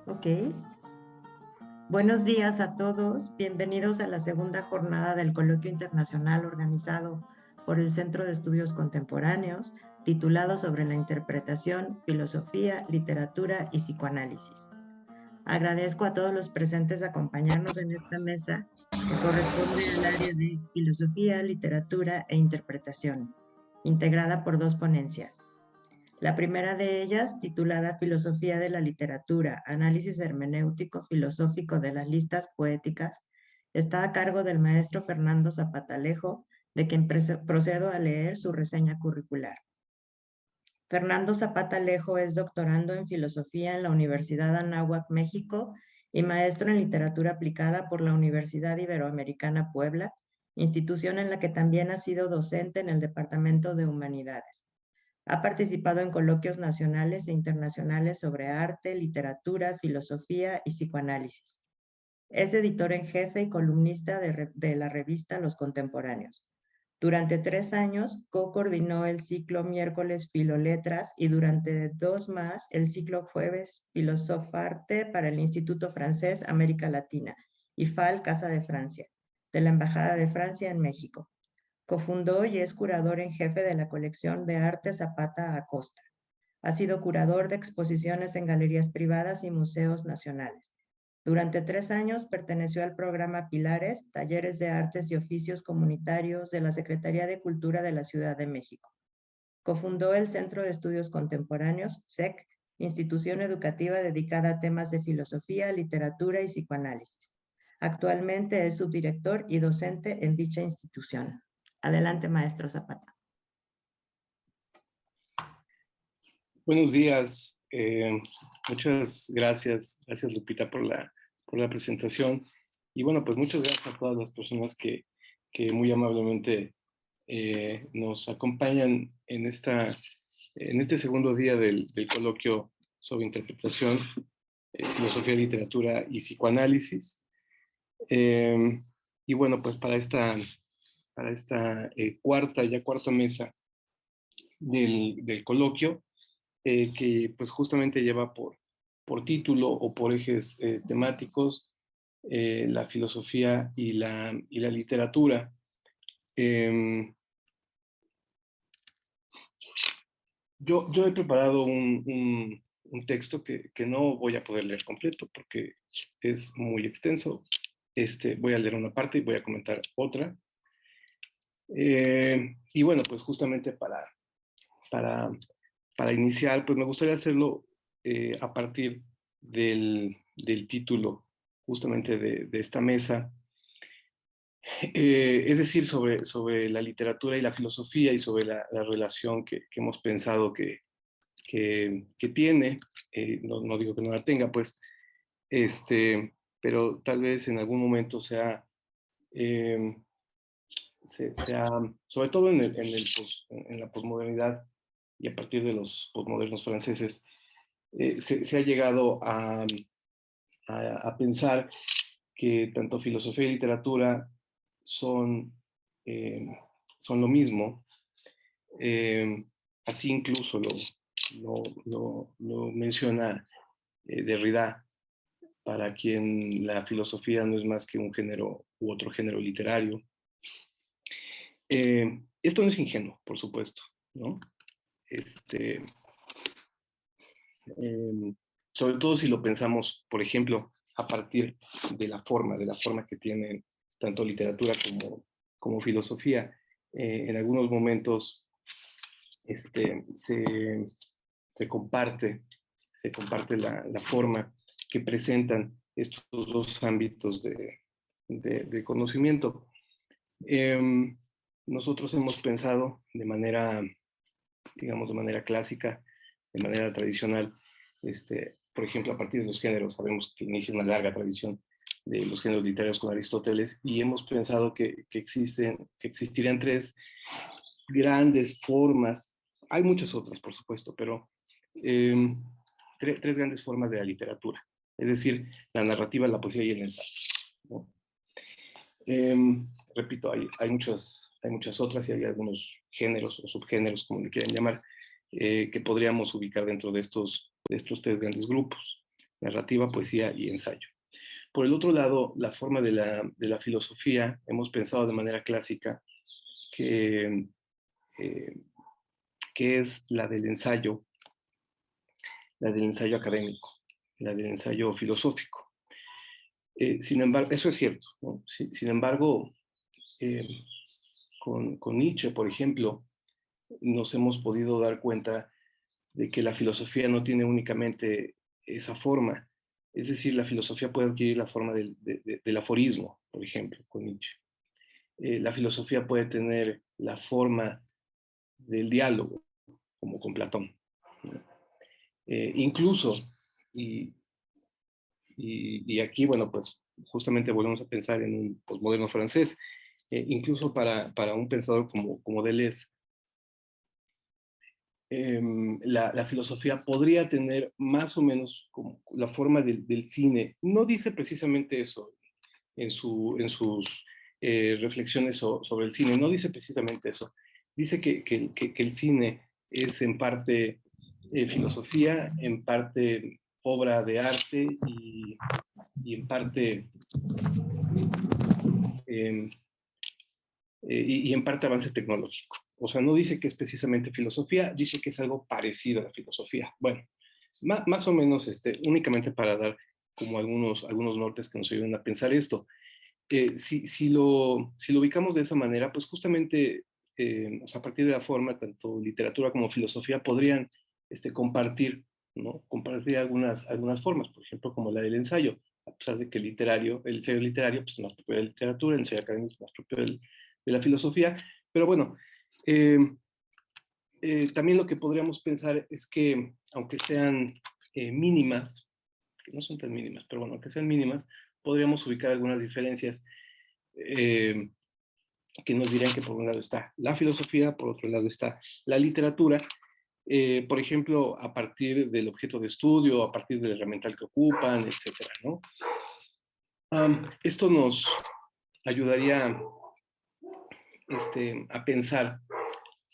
Ok. Buenos días a todos. Bienvenidos a la segunda jornada del Coloquio Internacional organizado por el Centro de Estudios Contemporáneos, titulado sobre la interpretación, filosofía, literatura y psicoanálisis. Agradezco a todos los presentes acompañarnos en esta mesa que corresponde al área de filosofía, literatura e interpretación, integrada por dos ponencias. La primera de ellas, titulada Filosofía de la Literatura, Análisis Hermenéutico Filosófico de las Listas Poéticas, está a cargo del maestro Fernando Zapata-Alejo, de quien procedo a leer su reseña curricular. Fernando Zapata-Alejo es doctorando en Filosofía en la Universidad Anáhuac, México, y maestro en Literatura Aplicada por la Universidad Iberoamericana Puebla, institución en la que también ha sido docente en el Departamento de Humanidades. Ha participado en coloquios nacionales e internacionales sobre arte, literatura, filosofía y psicoanálisis. Es editor en jefe y columnista de la revista Los Contemporáneos. Durante 3 años co-coordinó el ciclo Miércoles Filoletras y durante 2 más el ciclo Jueves Filosofarte para el Instituto Francés América Latina, IFAL Casa de Francia, de la Embajada de Francia en México. Cofundó y es curador en jefe de la colección de arte Zapata Acosta. Ha sido curador de exposiciones en galerías privadas y museos nacionales. Durante 3 años perteneció al programa Pilares, Talleres de Artes y Oficios Comunitarios de la Secretaría de Cultura de la Ciudad de México. Cofundó el Centro de Estudios Contemporáneos, SEC, institución educativa dedicada a temas de filosofía, literatura y psicoanálisis. Actualmente es subdirector y docente en dicha institución. Adelante, maestro Zapata. Buenos días. Muchas gracias. Gracias, Lupita, por la presentación. Y bueno, pues muchas gracias a todas las personas que muy amablemente nos acompañan en este segundo día del coloquio sobre interpretación, filosofía, literatura y psicoanálisis. Y bueno, pues para esta cuarta mesa del coloquio, que pues justamente lleva por título o por ejes temáticos la filosofía y la literatura. Yo he preparado un texto que no voy a poder leer completo porque es muy extenso. Voy a leer una parte y voy a comentar otra. Y bueno, pues justamente para iniciar, pues me gustaría hacerlo a partir del título justamente de esta mesa, es decir, sobre la literatura y la filosofía y sobre la relación que hemos pensado que tiene, no digo que no la tenga, pues, pero tal vez en algún momento sea, sobre todo en la posmodernidad y a partir de los posmodernos franceses, se ha llegado a pensar que tanto filosofía y literatura son, son lo mismo. Así incluso lo menciona Derrida, para quien la filosofía no es más que un género u otro género literario. Esto no es ingenuo, por supuesto, ¿no? Sobre todo si lo pensamos, por ejemplo, a partir de la forma que tienen tanto literatura como filosofía. En algunos momentos se comparte la forma que presentan estos dos ámbitos de conocimiento. Nosotros hemos pensado de manera clásica, de manera tradicional, por ejemplo, a partir de los géneros. Sabemos que inicia una larga tradición de los géneros literarios con Aristóteles y hemos pensado que existirían tres grandes formas. Hay muchas otras, por supuesto, pero tres grandes formas de la literatura. Es decir, la narrativa, la poesía y el ensayo, ¿no? Repito, hay muchas otras y hay algunos géneros o subgéneros, como le quieran llamar, que podríamos ubicar dentro de estos tres grandes grupos. narrativa, poesía y ensayo. Por el otro lado, la forma de la filosofía, hemos pensado de manera clásica que es la del ensayo académico, la del ensayo filosófico. Sin embargo, eso es cierto, ¿no? Sin embargo, con Nietzsche, por ejemplo, nos hemos podido dar cuenta de que la filosofía no tiene únicamente esa forma. Es decir, la filosofía puede adquirir la forma del aforismo, por ejemplo, con Nietzsche. La filosofía puede tener la forma del diálogo, como con Platón, ¿no? Incluso, y aquí, bueno, pues justamente volvemos a pensar en un posmoderno francés, incluso para un pensador como Deleuze, la filosofía podría tener más o menos como la forma del cine. No dice precisamente eso en sus reflexiones sobre el cine, no dice precisamente eso. Dice que el cine es en parte filosofía, en parte obra de arte y en parte y en parte avance tecnológico. O sea, no dice que es precisamente filosofía, dice que es algo parecido a la filosofía. Bueno, más o menos únicamente para dar como algunos nortes que nos ayuden a pensar esto. Si lo ubicamos de esa manera, pues justamente o sea, a partir de la forma, tanto literatura como filosofía podrían compartir, ¿no? Compartir algunas formas, por ejemplo, como la del ensayo, a pesar de que el ensayo literario pues, es más propio de la literatura, el ensayo académico es más propio de la filosofía, pero bueno, eh, también lo que podríamos pensar es que, aunque sean mínimas, que no son tan mínimas, pero bueno, aunque sean mínimas, podríamos ubicar algunas diferencias que nos dirían que por un lado está la filosofía, por otro lado está la literatura, por ejemplo, a partir del objeto de estudio, a partir del herramiental que ocupan, etcétera, ¿no? Esto nos ayudaría a pensar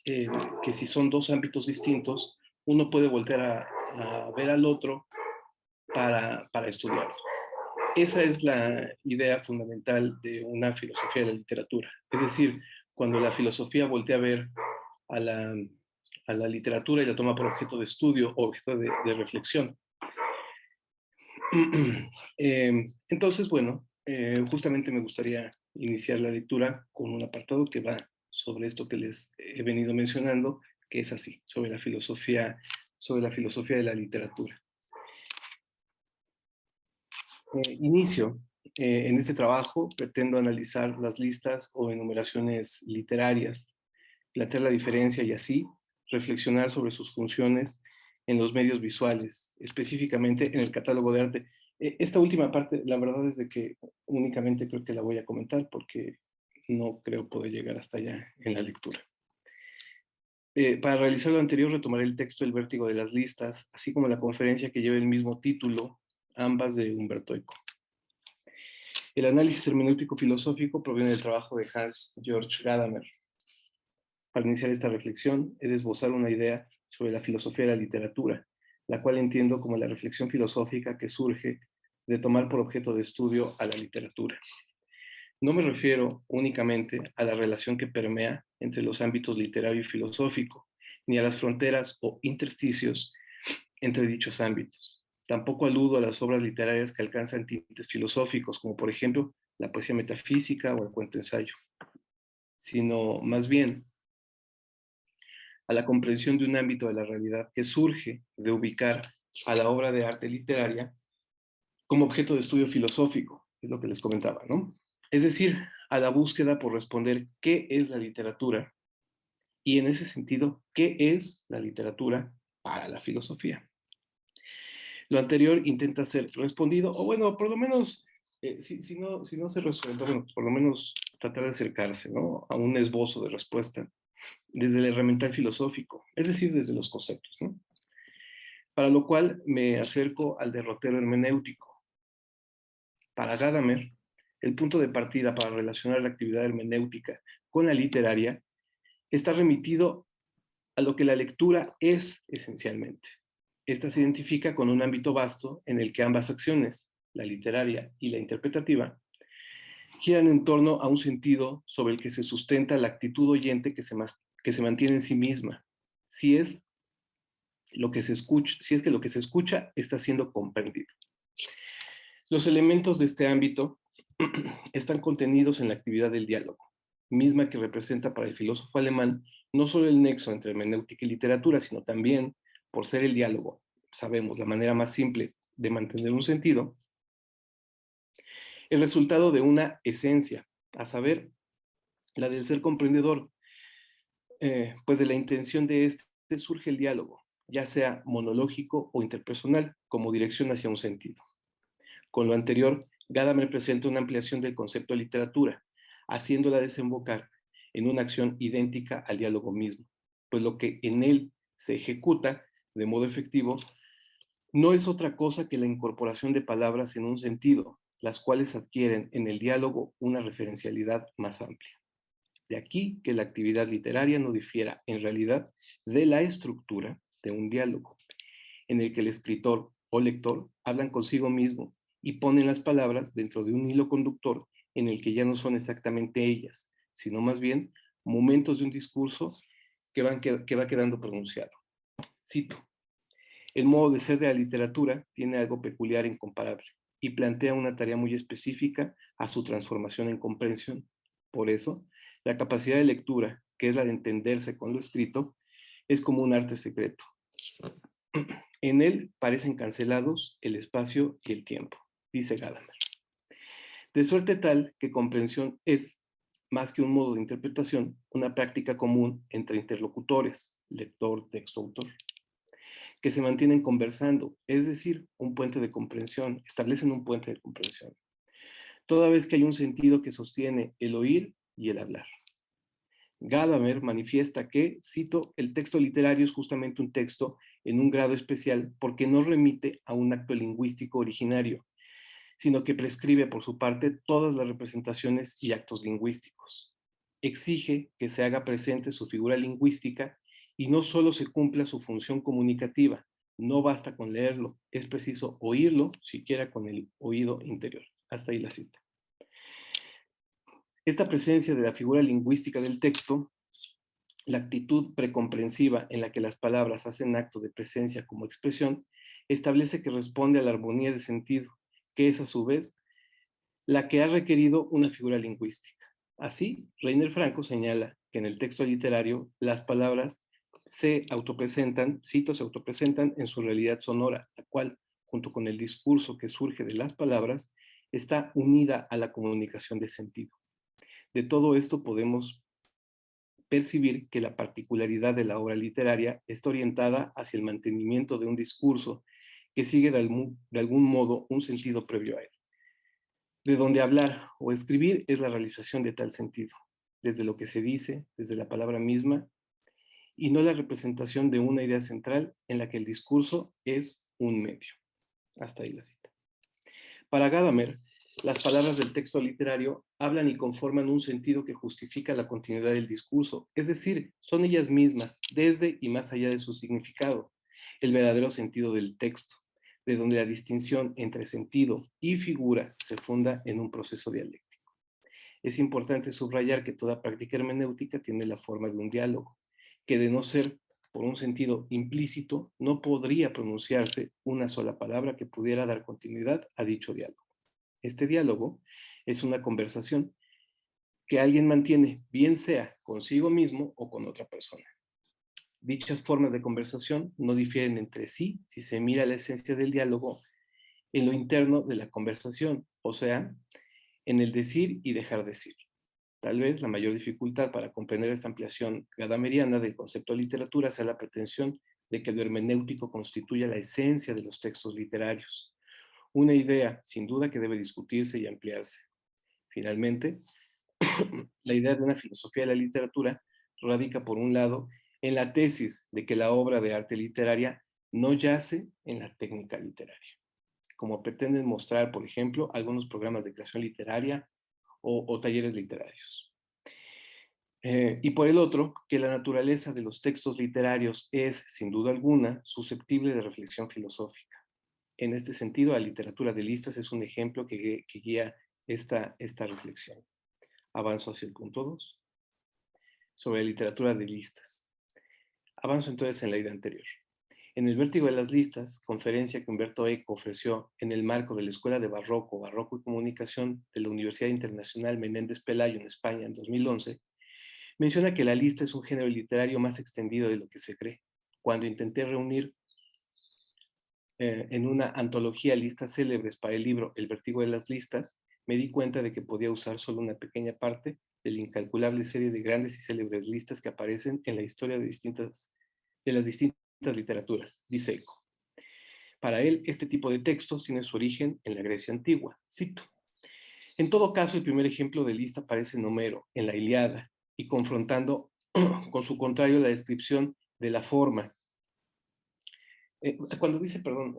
que si son dos ámbitos distintos, uno puede voltear a ver al otro para estudiarlo. Esa es la idea fundamental de una filosofía de la literatura. Es decir, cuando la filosofía voltea a ver a la literatura y la toma por objeto de estudio o objeto de reflexión. Entonces, bueno, justamente me gustaría iniciar la lectura con un apartado que va sobre esto que les he venido mencionando, que es así, sobre la filosofía de la literatura. Inicio. En este trabajo pretendo analizar las listas o enumeraciones literarias, plantear la diferencia y así reflexionar sobre sus funciones en los medios visuales, específicamente en el catálogo de arte. Esta última parte, la verdad es de que únicamente creo que la voy a comentar porque no creo poder llegar hasta allá en la lectura. Para realizar lo anterior, retomaré el texto El vértigo de las listas, así como la conferencia que lleva el mismo título, ambas de Humberto Eco. El análisis hermenéutico filosófico proviene del trabajo de Hans-Georg Gadamer. Para iniciar esta reflexión, he de esbozar una idea sobre la filosofía de la literatura, la cual entiendo como la reflexión filosófica que surge de tomar por objeto de estudio a la literatura. No me refiero únicamente a la relación que permea entre los ámbitos literario y filosófico, ni a las fronteras o intersticios entre dichos ámbitos. Tampoco aludo a las obras literarias que alcanzan tintes filosóficos, como por ejemplo la poesía metafísica o el cuento-ensayo, sino más bien a la comprensión de un ámbito de la realidad que surge de ubicar a la obra de arte literaria como objeto de estudio filosófico, es lo que les comentaba, ¿no? Es decir, a la búsqueda por responder qué es la literatura y en ese sentido, qué es la literatura para la filosofía. Lo anterior intenta ser respondido, o bueno, por lo menos, si no se resuelve, bueno, por lo menos tratar de acercarse, ¿no?, a un esbozo de respuesta desde el herramiental filosófico, es decir, desde los conceptos, ¿no? Para lo cual me acerco al derrotero hermenéutico. Para Gadamer, el punto de partida para relacionar la actividad hermenéutica con la literaria está remitido a lo que la lectura es esencialmente, Esta se identifica con un ámbito vasto en el que ambas acciones, la literaria y la interpretativa, giran en torno a un sentido sobre el que se sustenta la actitud oyente que se mantiene en sí misma, si es que lo que se escucha está siendo comprendido. Los elementos de este ámbito están contenidos en la actividad del diálogo, misma que representa para el filósofo alemán no solo el nexo entre hermenéutica y literatura, sino también, por ser el diálogo, sabemos, la manera más simple de mantener un sentido, el resultado de una esencia, a saber, la del ser comprendedor, pues de la intención de este surge el diálogo, ya sea monológico o interpersonal, como dirección hacia un sentido. Con lo anterior, Gadamer presenta una ampliación del concepto de literatura, haciéndola desembocar en una acción idéntica al diálogo mismo, pues lo que en él se ejecuta de modo efectivo no es otra cosa que la incorporación de palabras en un sentido, las cuales adquieren en el diálogo una referencialidad más amplia. De aquí que la actividad literaria no difiera en realidad de la estructura de un diálogo, en el que el escritor o lector hablan consigo mismo y ponen las palabras dentro de un hilo conductor en el que ya no son exactamente ellas, sino más bien momentos de un discurso que va quedando pronunciado. Cito: el modo de ser de la literatura tiene algo peculiar e incomparable y plantea una tarea muy específica a su transformación en comprensión. Por eso, la capacidad de lectura, que es la de entenderse con lo escrito, es como un arte secreto. En él parecen cancelados el espacio y el tiempo, dice Gadamer. De suerte tal que comprensión es, más que un modo de interpretación, una práctica común entre interlocutores, lector, texto, autor, que se mantienen conversando, es decir, un puente de comprensión, establecen un puente de comprensión, toda vez que hay un sentido que sostiene el oír y el hablar. Gadamer manifiesta que, cito, el texto literario es justamente un texto en un grado especial porque no remite a un acto lingüístico originario, sino que prescribe por su parte todas las representaciones y actos lingüísticos. Exige que se haga presente su figura lingüística y no solo se cumpla su función comunicativa, no basta con leerlo, es preciso oírlo, siquiera con el oído interior. Hasta ahí la cita. Esta presencia de la figura lingüística del texto, la actitud precomprensiva en la que las palabras hacen acto de presencia como expresión, establece que responde a la armonía de sentido, que es a su vez la que ha requerido una figura lingüística. Así, Reiner Franco señala que en el texto literario las palabras se autopresentan, cito, se autopresentan en su realidad sonora, la cual, junto con el discurso que surge de las palabras, está unida a la comunicación de sentido. De todo esto podemos percibir que la particularidad de la obra literaria está orientada hacia el mantenimiento de un discurso que sigue de algún modo un sentido previo a él. De donde hablar o escribir es la realización de tal sentido, desde lo que se dice, desde la palabra misma, y no la representación de una idea central en la que el discurso es un medio. Hasta ahí la cita. Para Gadamer, las palabras del texto literario hablan y conforman un sentido que justifica la continuidad del discurso, es decir, son ellas mismas, desde y más allá de su significado, el verdadero sentido del texto, de donde la distinción entre sentido y figura se funda en un proceso dialéctico. Es importante subrayar que toda práctica hermenéutica tiene la forma de un diálogo, que de no ser por un sentido implícito, no podría pronunciarse una sola palabra que pudiera dar continuidad a dicho diálogo. Este diálogo es una conversación que alguien mantiene, bien sea consigo mismo o con otra persona. Dichas formas de conversación no difieren entre sí si se mira la esencia del diálogo en lo interno de la conversación, o sea, en el decir y dejar decir. Tal vez la mayor dificultad para comprender esta ampliación gadameriana del concepto de literatura sea la pretensión de que lo hermenéutico constituya la esencia de los textos literarios. Una idea, sin duda, que debe discutirse y ampliarse. Finalmente, la idea de una filosofía de la literatura radica, por un lado, en la tesis de que la obra de arte literaria no yace en la técnica literaria, como pretenden mostrar, por ejemplo, algunos programas de creación literaria o talleres literarios. Y por el otro, que la naturaleza de los textos literarios es, sin duda alguna, susceptible de reflexión filosófica. En este sentido, la literatura de listas es un ejemplo que guía esta reflexión. Avanzo hacia el punto 2, sobre literatura de listas. Avanzo entonces en la idea anterior. En El vértigo de las listas, conferencia que Humberto Eco ofreció en el marco de la Escuela de Barroco, Barroco y Comunicación de la Universidad Internacional Menéndez Pelayo en España en 2011, menciona que la lista es un género literario más extendido de lo que se cree. Cuando intenté reunir en una antología listas célebres para el libro El vértigo de las listas, me di cuenta de que podía usar solo una pequeña parte de la incalculable serie de grandes y célebres listas que aparecen en la historia de las distintas literaturas, dice Eco. Para él, este tipo de textos tiene su origen en la Grecia antigua. Cito: en todo caso, el primer ejemplo de lista aparece en Homero, en la Ilíada, y confrontando con su contrario la descripción de la forma. Cuando dice, perdón,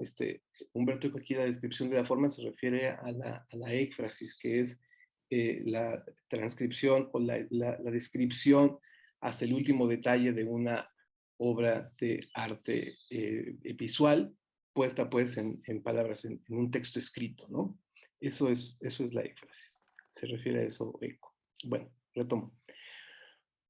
Humberto Eco aquí la descripción de la forma se refiere a la éfrasis, que es la transcripción o la descripción hasta el último detalle de una obra de arte visual, puesta pues en palabras, en un texto escrito, ¿no? Eso es la éfrasis. Se refiere a eso Eco. Bueno, retomo.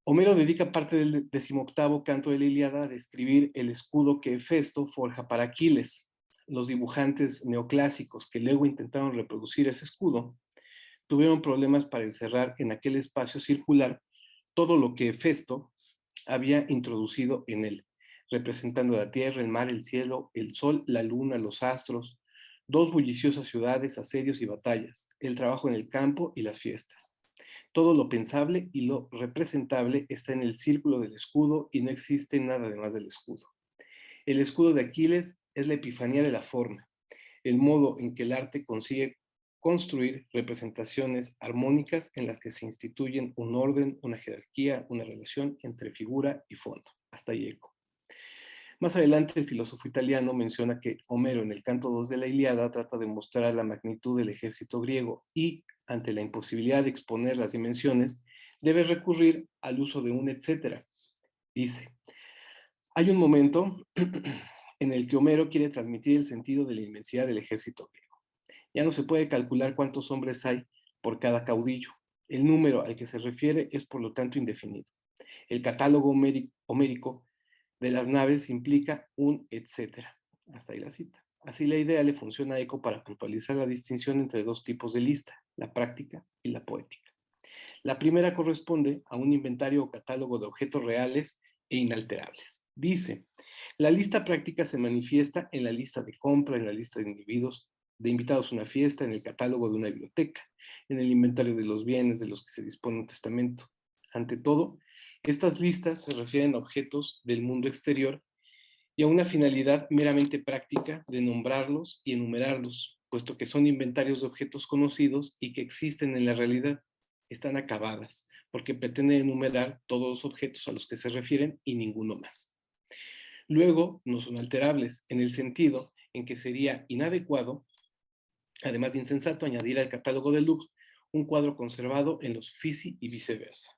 Homero dedica parte del 18º canto de la Ilíada a describir el escudo que Hefesto forja para Aquiles. Los dibujantes neoclásicos que luego intentaron reproducir ese escudo tuvieron problemas para encerrar en aquel espacio circular todo lo que Hefesto había introducido en él, representando la tierra, el mar, el cielo, el sol, la luna, los astros, dos bulliciosas ciudades, asedios y batallas, el trabajo en el campo y las fiestas. Todo lo pensable y lo representable está en el círculo del escudo y no existe nada además del escudo. El escudo de Aquiles es la epifanía de la forma, el modo en que el arte consigue construir representaciones armónicas en las que se instituyen un orden, una jerarquía, una relación entre figura y fondo. Hasta ahí Eco. Más adelante, el filósofo italiano menciona que Homero, en el canto 2 de la Ilíada, trata de mostrar la magnitud del ejército griego y, ante la imposibilidad de exponer las dimensiones, debe recurrir al uso de un etcétera. Dice: hay un momento en el que Homero quiere transmitir el sentido de la inmensidad del ejército griego. Ya no se puede calcular cuántos hombres hay por cada caudillo. El número al que se refiere es, por lo tanto, indefinido. El catálogo homérico de las naves implica un etcétera. Hasta ahí la cita. Así la idea le funciona a Eco para puntualizar la distinción entre dos tipos de lista, la práctica y la poética. La primera corresponde a un inventario o catálogo de objetos reales e inalterables. Dice: la lista práctica se manifiesta en la lista de compra, en la lista de individuos, de invitados a una fiesta, en el catálogo de una biblioteca, en el inventario de los bienes de los que se dispone un testamento. Ante todo, estas listas se refieren a objetos del mundo exterior y a una finalidad meramente práctica de nombrarlos y enumerarlos, puesto que son inventarios de objetos conocidos y que existen en la realidad. Están acabadas, porque pretenden enumerar todos los objetos a los que se refieren y ninguno más. Luego, no son alterables, en el sentido en que sería inadecuado, además de insensato, añadir al catálogo del Louvre un cuadro conservado en los Uffizi y viceversa.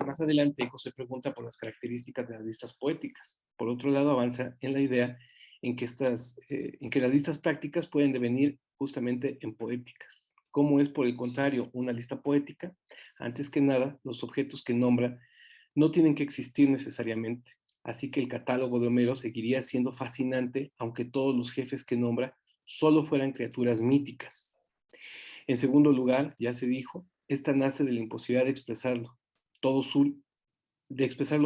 Más adelante, Eco se pregunta por las características de las listas poéticas. Por otro lado, avanza en la idea en que las listas prácticas pueden devenir justamente en poéticas. ¿Cómo es, por el contrario, una lista poética? Antes que nada, los objetos que nombra no tienen que existir necesariamente. Así que el catálogo de Homero seguiría siendo fascinante, aunque todos los jefes que nombra solo fueran criaturas míticas. En segundo lugar, ya se dijo, esta nace de la imposibilidad de expresarlo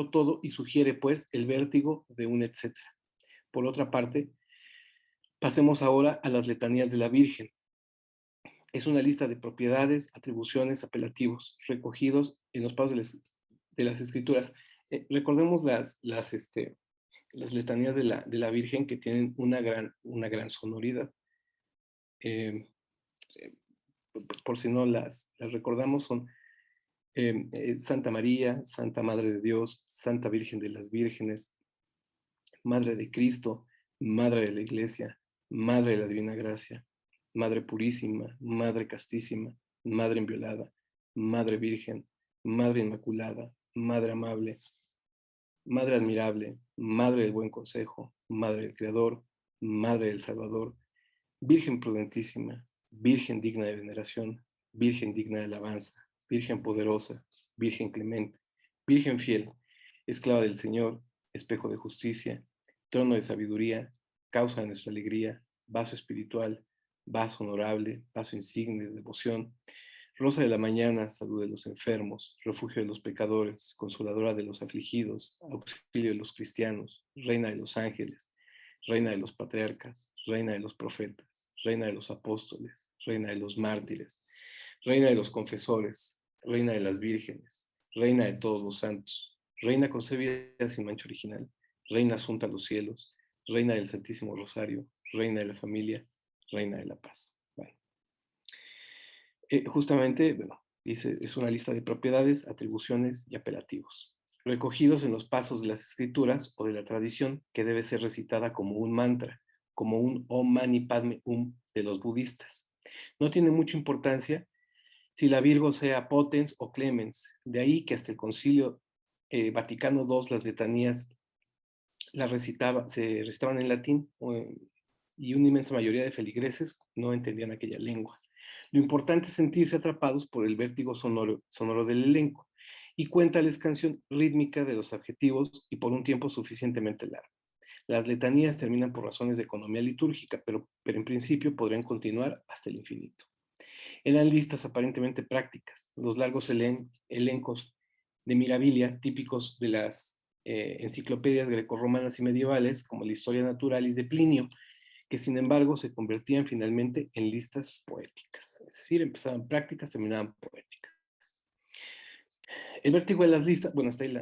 todo y sugiere pues el vértigo de un etcétera. Por otra parte, pasemos ahora a las letanías de la Virgen. Es una lista de propiedades, atribuciones, apelativos recogidos en los pasos de las escrituras. Recordemos las letanías de la Virgen, que tienen una gran sonoridad. Por si no las recordamos, son Santa María, Santa Madre de Dios, Santa Virgen de las Vírgenes, Madre de Cristo, Madre de la Iglesia, Madre de la Divina Gracia, Madre Purísima, Madre Castísima, Madre Inviolada, Madre Virgen, Madre Inmaculada, Madre Amable, Madre Admirable, Madre del Buen Consejo, Madre del Creador, Madre del Salvador, Virgen prudentísima, Virgen digna de veneración, Virgen digna de alabanza, Virgen poderosa, Virgen clemente, Virgen fiel, esclava del Señor, espejo de justicia, trono de sabiduría, causa de nuestra alegría, vaso espiritual, vaso honorable, vaso insigne de devoción, rosa de la mañana, salud de los enfermos, refugio de los pecadores, consoladora de los afligidos, auxilio de los cristianos, reina de los ángeles, reina de los patriarcas, reina de los profetas, reina de los apóstoles, reina de los mártires, reina de los confesores, reina de las vírgenes, reina de todos los santos, reina concebida sin mancha original, reina asunta a los cielos, reina del Santísimo Rosario, reina de la familia, reina de la paz. Bueno. Justamente, bueno, dice, es una lista de propiedades, atribuciones y apelativos, recogidos en los pasos de las escrituras o de la tradición, que debe ser recitada como un mantra, como un Om Mani Padme Hum de los budistas. No tiene mucha importancia si la Virgo sea potens o clemens, de ahí que hasta el Concilio Vaticano II las letanías se recitaban en latín y una inmensa mayoría de feligreses no entendían aquella lengua. Lo importante es sentirse atrapados por el vértigo sonoro del elenco y cuéntales canción rítmica de los adjetivos y por un tiempo suficientemente largo. Las letanías terminan por razones de economía litúrgica, pero en principio podrían continuar hasta el infinito. Eran listas aparentemente prácticas, los largos elencos de mirabilia típicos de las enciclopedias grecorromanas y medievales, como la Historia Naturalis de Plinio, que sin embargo se convertían finalmente en listas poéticas. Es decir, empezaban prácticas, terminaban poéticas. El vértigo de las listas, bueno, hasta ahí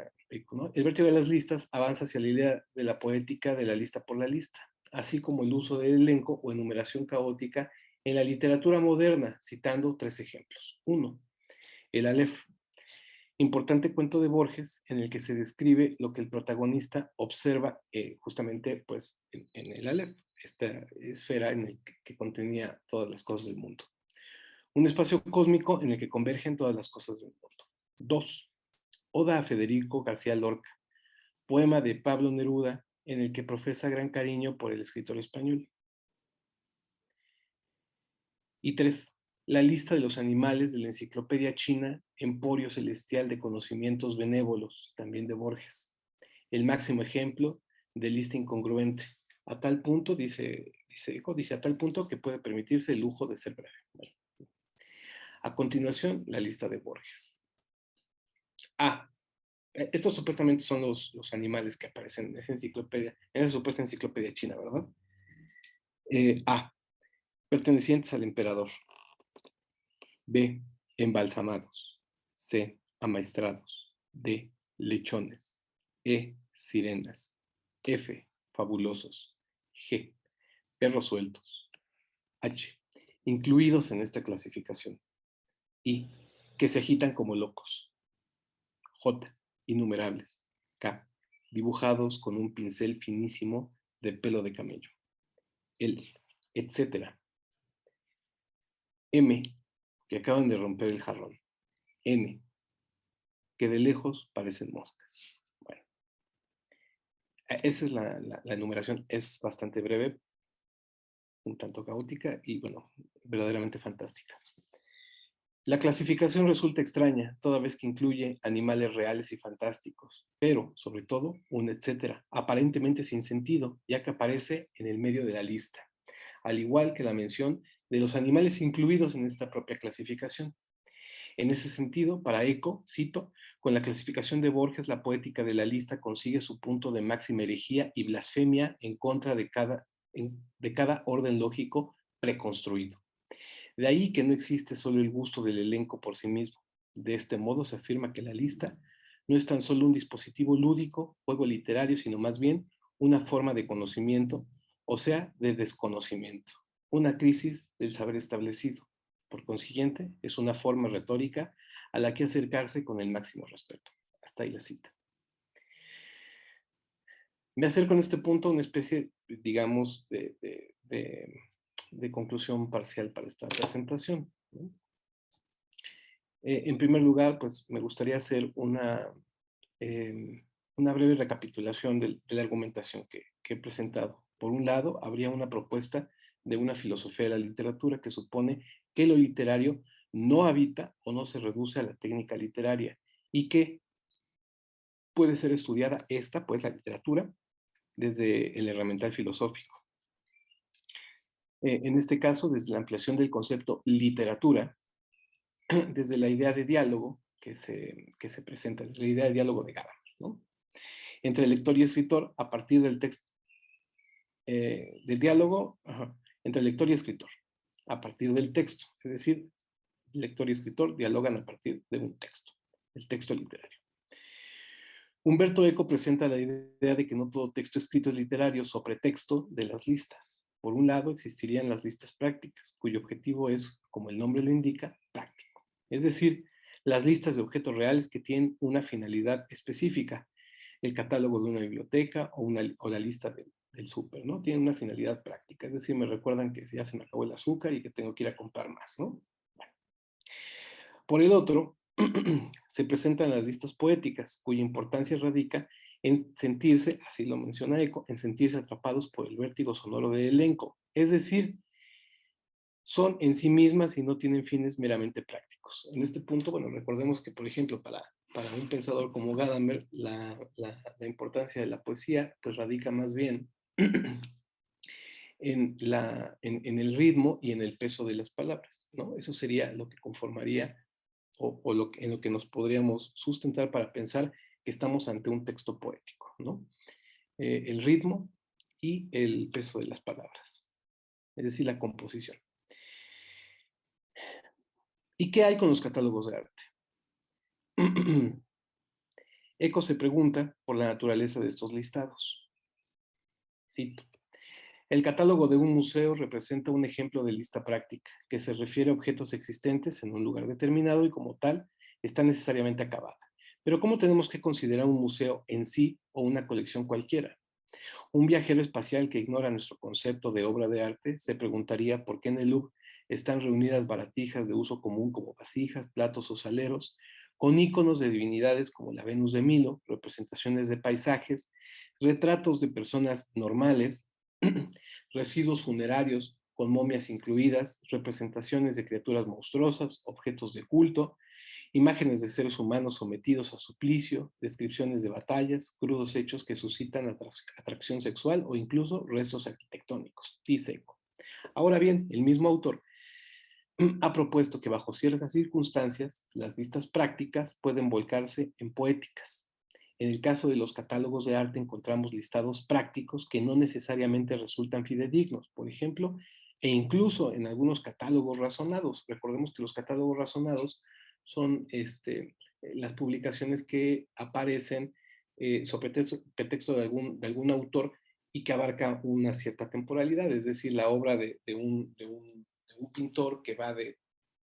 ¿no? El vértigo de las listas avanza hacia la idea de la poética de la lista por la lista, así como el uso del elenco o enumeración caótica en la literatura moderna, citando 3 ejemplos. 1. El Aleph, importante cuento de Borges en el que se describe lo que el protagonista observa justamente pues, en el Aleph, esta esfera en el que contenía todas las cosas del mundo. Un espacio cósmico en el que convergen todas las cosas del mundo. 2. Oda a Federico García Lorca, poema de Pablo Neruda en el que profesa gran cariño por el escritor español. Y 3. La lista de los animales de la enciclopedia china Emporio Celestial de Conocimientos Benévolos, también de Borges. El máximo ejemplo de lista incongruente, a tal punto, dice a tal punto que puede permitirse el lujo de ser breve. Bueno. A continuación, la lista de Borges. Estos supuestamente son los animales que aparecen en esa enciclopedia, en esa supuesta enciclopedia china, ¿verdad? A. Pertenecientes al emperador. B. Embalsamados. C. Amaestrados. D. Lechones. E. Sirenas. F. Fabulosos. G. Perros sueltos. H. Incluidos en esta clasificación. I. Que se agitan como locos. J. Innumerables. K. Dibujados con un pincel finísimo de pelo de camello. L. Etcétera. M. Que acaban de romper el jarrón. N. Que de lejos parecen moscas. Bueno, esa es la enumeración. Es bastante breve, un tanto caótica y, bueno, verdaderamente fantástica. La clasificación resulta extraña, toda vez que incluye animales reales y fantásticos, pero, sobre todo, un etcétera, aparentemente sin sentido, ya que aparece en el medio de la lista, al igual que la mención de los animales incluidos en esta propia clasificación. En ese sentido, para Eco, cito, con la clasificación de Borges, la poética de la lista consigue su punto de máxima herejía y blasfemia en contra de cada orden lógico preconstruido. De ahí que no existe solo el gusto del elenco por sí mismo. De este modo se afirma que la lista no es tan solo un dispositivo lúdico, juego literario, sino más bien una forma de conocimiento, o sea, de desconocimiento, una crisis del saber establecido. Por consiguiente, es una forma retórica a la que acercarse con el máximo respeto. Hasta ahí la cita. Me acerco en este punto a una especie, digamos, de conclusión parcial para esta presentación, ¿no? En primer lugar, pues me gustaría hacer una breve recapitulación de la argumentación que he presentado. Por un lado, habría una propuesta de una filosofía de la literatura que supone que lo literario no habita o no se reduce a la técnica literaria y que puede ser estudiada esta, pues la literatura, desde el herramental filosófico. En este caso, desde la ampliación del concepto literatura, desde la idea de diálogo que se presenta, desde la idea de diálogo de Gadamer, ¿no? Entre lector y escritor a partir del texto, del diálogo entre lector y escritor, a partir del texto, es decir, lector y escritor dialogan a partir de un texto, el texto literario. Humberto Eco presenta la idea de que no todo texto escrito es literario sobre texto de las listas. Por un lado, existirían las listas prácticas, cuyo objetivo es, como el nombre lo indica, práctico. Es decir, las listas de objetos reales que tienen una finalidad específica, el catálogo de una biblioteca o la lista del súper, ¿no? Tienen una finalidad práctica, es decir, me recuerdan que ya se me acabó el azúcar y que tengo que ir a comprar más, ¿no? Bueno. Por el otro, se presentan las listas poéticas, cuya importancia radica en sentirse, así lo menciona Eco, en sentirse atrapados por el vértigo sonoro del elenco. Es decir, son en sí mismas y no tienen fines meramente prácticos. En este punto, bueno, recordemos que, por ejemplo, para un pensador como Gadamer, la importancia de la poesía pues radica más bien en el ritmo y en el peso de las palabras, ¿no? Eso sería lo que conformaría en lo que nos podríamos sustentar para pensar que estamos ante un texto poético, ¿no? El ritmo y el peso de las palabras, es decir, la composición. ¿Y qué hay con los catálogos de arte? Eco se pregunta por la naturaleza de estos listados. Cito: el catálogo de un museo representa un ejemplo de lista práctica, que se refiere a objetos existentes en un lugar determinado y como tal está necesariamente acabada. Pero ¿cómo tenemos que considerar un museo en sí o una colección cualquiera? Un viajero espacial que ignora nuestro concepto de obra de arte se preguntaría por qué en el Louvre están reunidas baratijas de uso común como vasijas, platos o saleros, con íconos de divinidades como la Venus de Milo, representaciones de paisajes, retratos de personas normales, residuos funerarios con momias incluidas, representaciones de criaturas monstruosas, objetos de culto, imágenes de seres humanos sometidos a suplicio, descripciones de batallas, crudos hechos que suscitan atracción sexual o incluso restos arquitectónicos, dice Eco. Ahora bien, el mismo autor ha propuesto que bajo ciertas circunstancias las listas prácticas pueden volcarse en poéticas. En el caso de los catálogos de arte encontramos listados prácticos que no necesariamente resultan fidedignos, por ejemplo, e incluso en algunos catálogos razonados. Recordemos que los catálogos razonados son las publicaciones que aparecen sobre pretexto de algún autor y que abarca una cierta temporalidad, es decir, la obra de un pintor que va de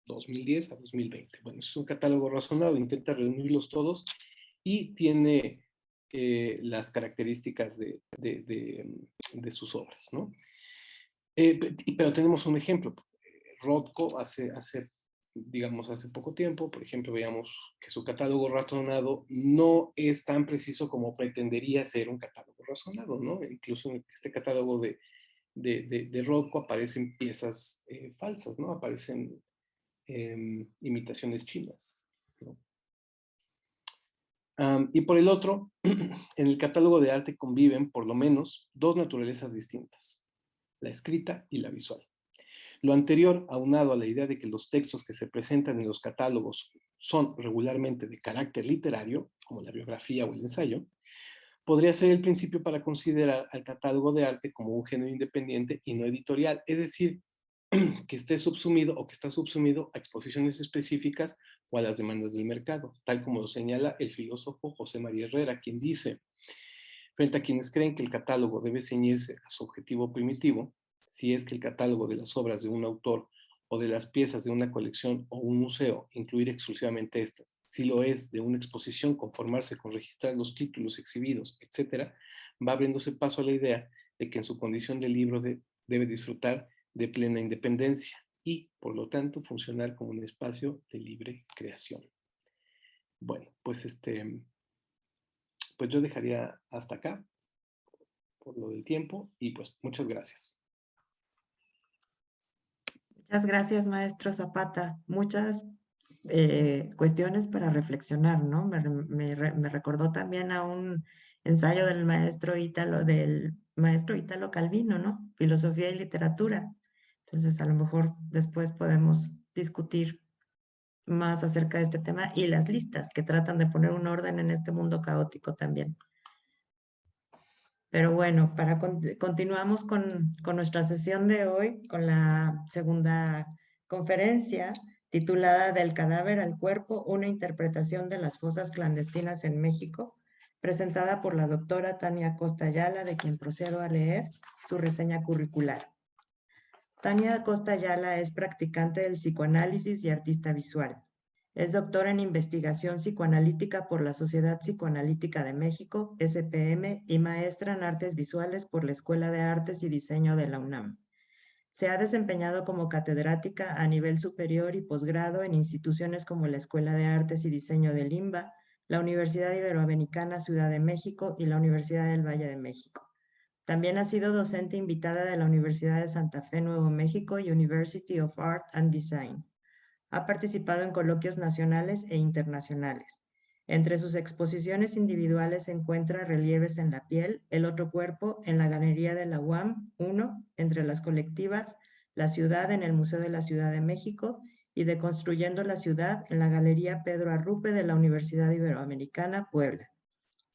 2010 a 2020. Bueno, es un catálogo razonado, intenta reunirlos todos y tiene las características de sus obras, ¿no? Pero tenemos un ejemplo. Rothko digamos, hace poco tiempo, por ejemplo, veíamos que su catálogo razonado no es tan preciso como pretendería ser un catálogo razonado, ¿no? Incluso en este catálogo de Rothko aparecen piezas falsas, ¿no? Aparecen imitaciones chinas, ¿no? Y por el otro, en el catálogo de arte conviven por lo menos dos naturalezas distintas, la escrita y la visual. Lo anterior, aunado a la idea de que los textos que se presentan en los catálogos son regularmente de carácter literario, como la biografía o el ensayo, podría ser el principio para considerar al catálogo de arte como un género independiente y no editorial, es decir, que esté subsumido o que está subsumido a exposiciones específicas o a las demandas del mercado, tal como lo señala el filósofo José María Herrera, quien dice: frente a quienes creen que el catálogo debe ceñirse a su objetivo primitivo, si es que el catálogo de las obras de un autor o de las piezas de una colección o un museo, incluir exclusivamente estas, si lo es de una exposición, conformarse con registrar los títulos exhibidos, etc., va abriéndose paso a la idea de que en su condición de libro debe disfrutar de plena independencia. y, por lo tanto, funcionar como un espacio de libre creación. Bueno, pues pues yo dejaría hasta acá por lo del tiempo y pues muchas gracias. Muchas gracias, maestro Zapata. Muchas cuestiones para reflexionar, ¿no? Me recordó también a un ensayo del maestro Ítalo Calvino, ¿no? Filosofía y literatura. Entonces, a lo mejor después podemos discutir más acerca de este tema y las listas que tratan de poner un orden en este mundo caótico también. Pero bueno, continuamos con nuestra sesión de hoy, con la segunda conferencia titulada Del cadáver al cuerpo, una interpretación de las fosas clandestinas en México, presentada por la doctora Tania Costa Ayala, de quien procedo a leer su reseña curricular. Tania Costa Ayala es practicante del psicoanálisis y artista visual. Es doctora en investigación psicoanalítica por la Sociedad Psicoanalítica de México, SPM, y maestra en artes visuales por la Escuela de Artes y Diseño de la UNAM. Se ha desempeñado como catedrática a nivel superior y posgrado en instituciones como la Escuela de Artes y Diseño de Limba, la Universidad Iberoamericana Ciudad de México y la Universidad del Valle de México. También ha sido docente invitada de la Universidad de Santa Fe, Nuevo México y University of Art and Design. Ha participado en coloquios nacionales e internacionales. Entre sus exposiciones individuales se encuentra Relieves en la piel, El otro cuerpo, en la Galería de la UAM 1, entre las colectivas, La ciudad en el Museo de la Ciudad de México y Deconstruyendo la ciudad en la Galería Pedro Arrupe de la Universidad Iberoamericana, Puebla.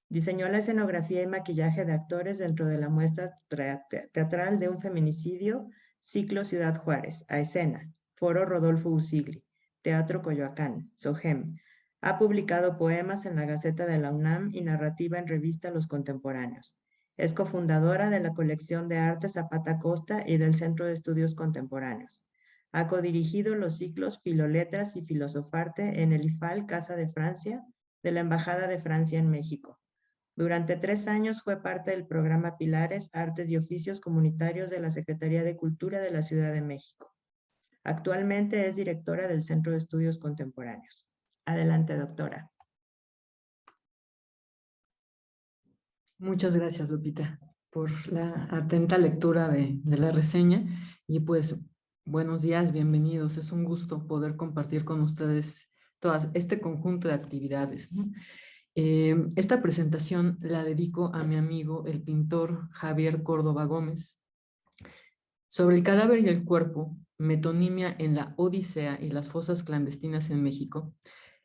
Diseñó la escenografía y maquillaje de actores dentro de la muestra teatral de un feminicidio, Ciclo Ciudad Juárez, a escena, Foro Rodolfo Usigli, Teatro Coyoacán, SOGEM. Ha publicado poemas en la Gaceta de la UNAM y narrativa en revista Los Contemporáneos. Es cofundadora de la colección de arte Zapata Costa y del Centro de Estudios Contemporáneos. Ha codirigido los ciclos Filoletras y Filosofarte en el IFAL Casa de Francia de la Embajada de Francia en México. Durante 3 años fue parte del programa Pilares, Artes y Oficios Comunitarios de la Secretaría de Cultura de la Ciudad de México. Actualmente es directora del Centro de Estudios Contemporáneos. Adelante, doctora. Muchas gracias, Lupita, por la atenta lectura de la reseña. Y pues, buenos días, bienvenidos. Es un gusto poder compartir con ustedes este conjunto de actividades, ¿no? Esta presentación la dedico a mi amigo, el pintor Javier Córdoba Gómez. Sobre el cadáver y el cuerpo, metonimia en la Odisea y las fosas clandestinas en México,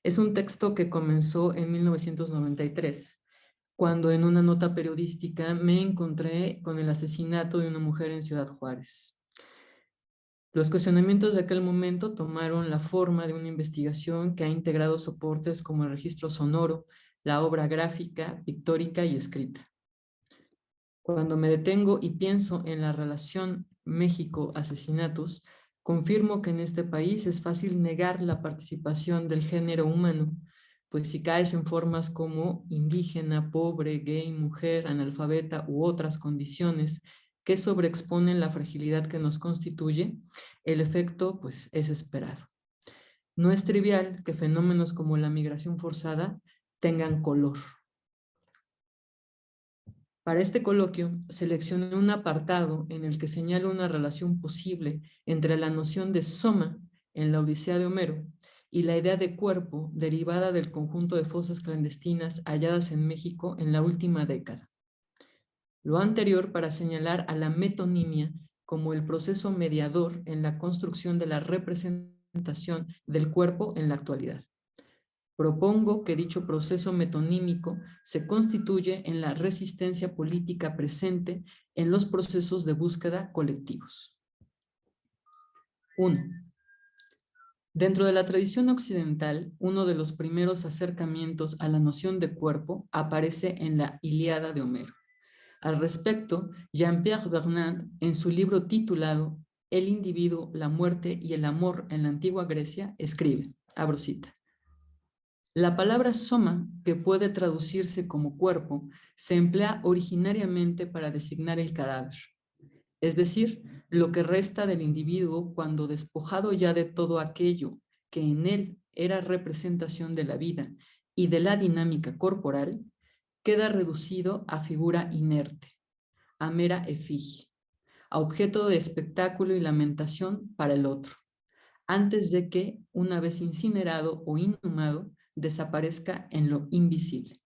es un texto que comenzó en 1993, cuando en una nota periodística me encontré con el asesinato de una mujer en Ciudad Juárez. Los cuestionamientos de aquel momento tomaron la forma de una investigación que ha integrado soportes como el registro sonoro, la obra gráfica, pictórica y escrita. Cuando me detengo y pienso en la relación México-asesinatos, confirmo que en este país es fácil negar la participación del género humano, pues si caes en formas como indígena, pobre, gay, mujer, analfabeta u otras condiciones que sobreexponen la fragilidad que nos constituye, el efecto pues es esperado. No es trivial que fenómenos como la migración forzada tengan color. Para este coloquio, seleccioné un apartado en el que señalo una relación posible entre la noción de soma en la Odisea de Homero y la idea de cuerpo derivada del conjunto de fosas clandestinas halladas en México en la última década. Lo anterior para señalar a la metonimia como el proceso mediador en la construcción de la representación del cuerpo en la actualidad. Propongo que dicho proceso metonímico se constituye en la resistencia política presente en los procesos de búsqueda colectivos. 1. Dentro de la tradición occidental, uno de los primeros acercamientos a la noción de cuerpo aparece en la Ilíada de Homero. Al respecto, Jean-Pierre Vernant, en su libro titulado El individuo, la muerte y el amor en la antigua Grecia, escribe, abro cita: la palabra soma, que puede traducirse como cuerpo, se emplea originariamente para designar el cadáver. es decir, lo que resta del individuo cuando despojado ya de todo aquello que en él era representación de la vida y de la dinámica corporal, queda reducido a figura inerte, a mera efigie, a objeto de espectáculo y lamentación para el otro, antes de que, una vez incinerado o inhumado, desaparezca en lo invisible.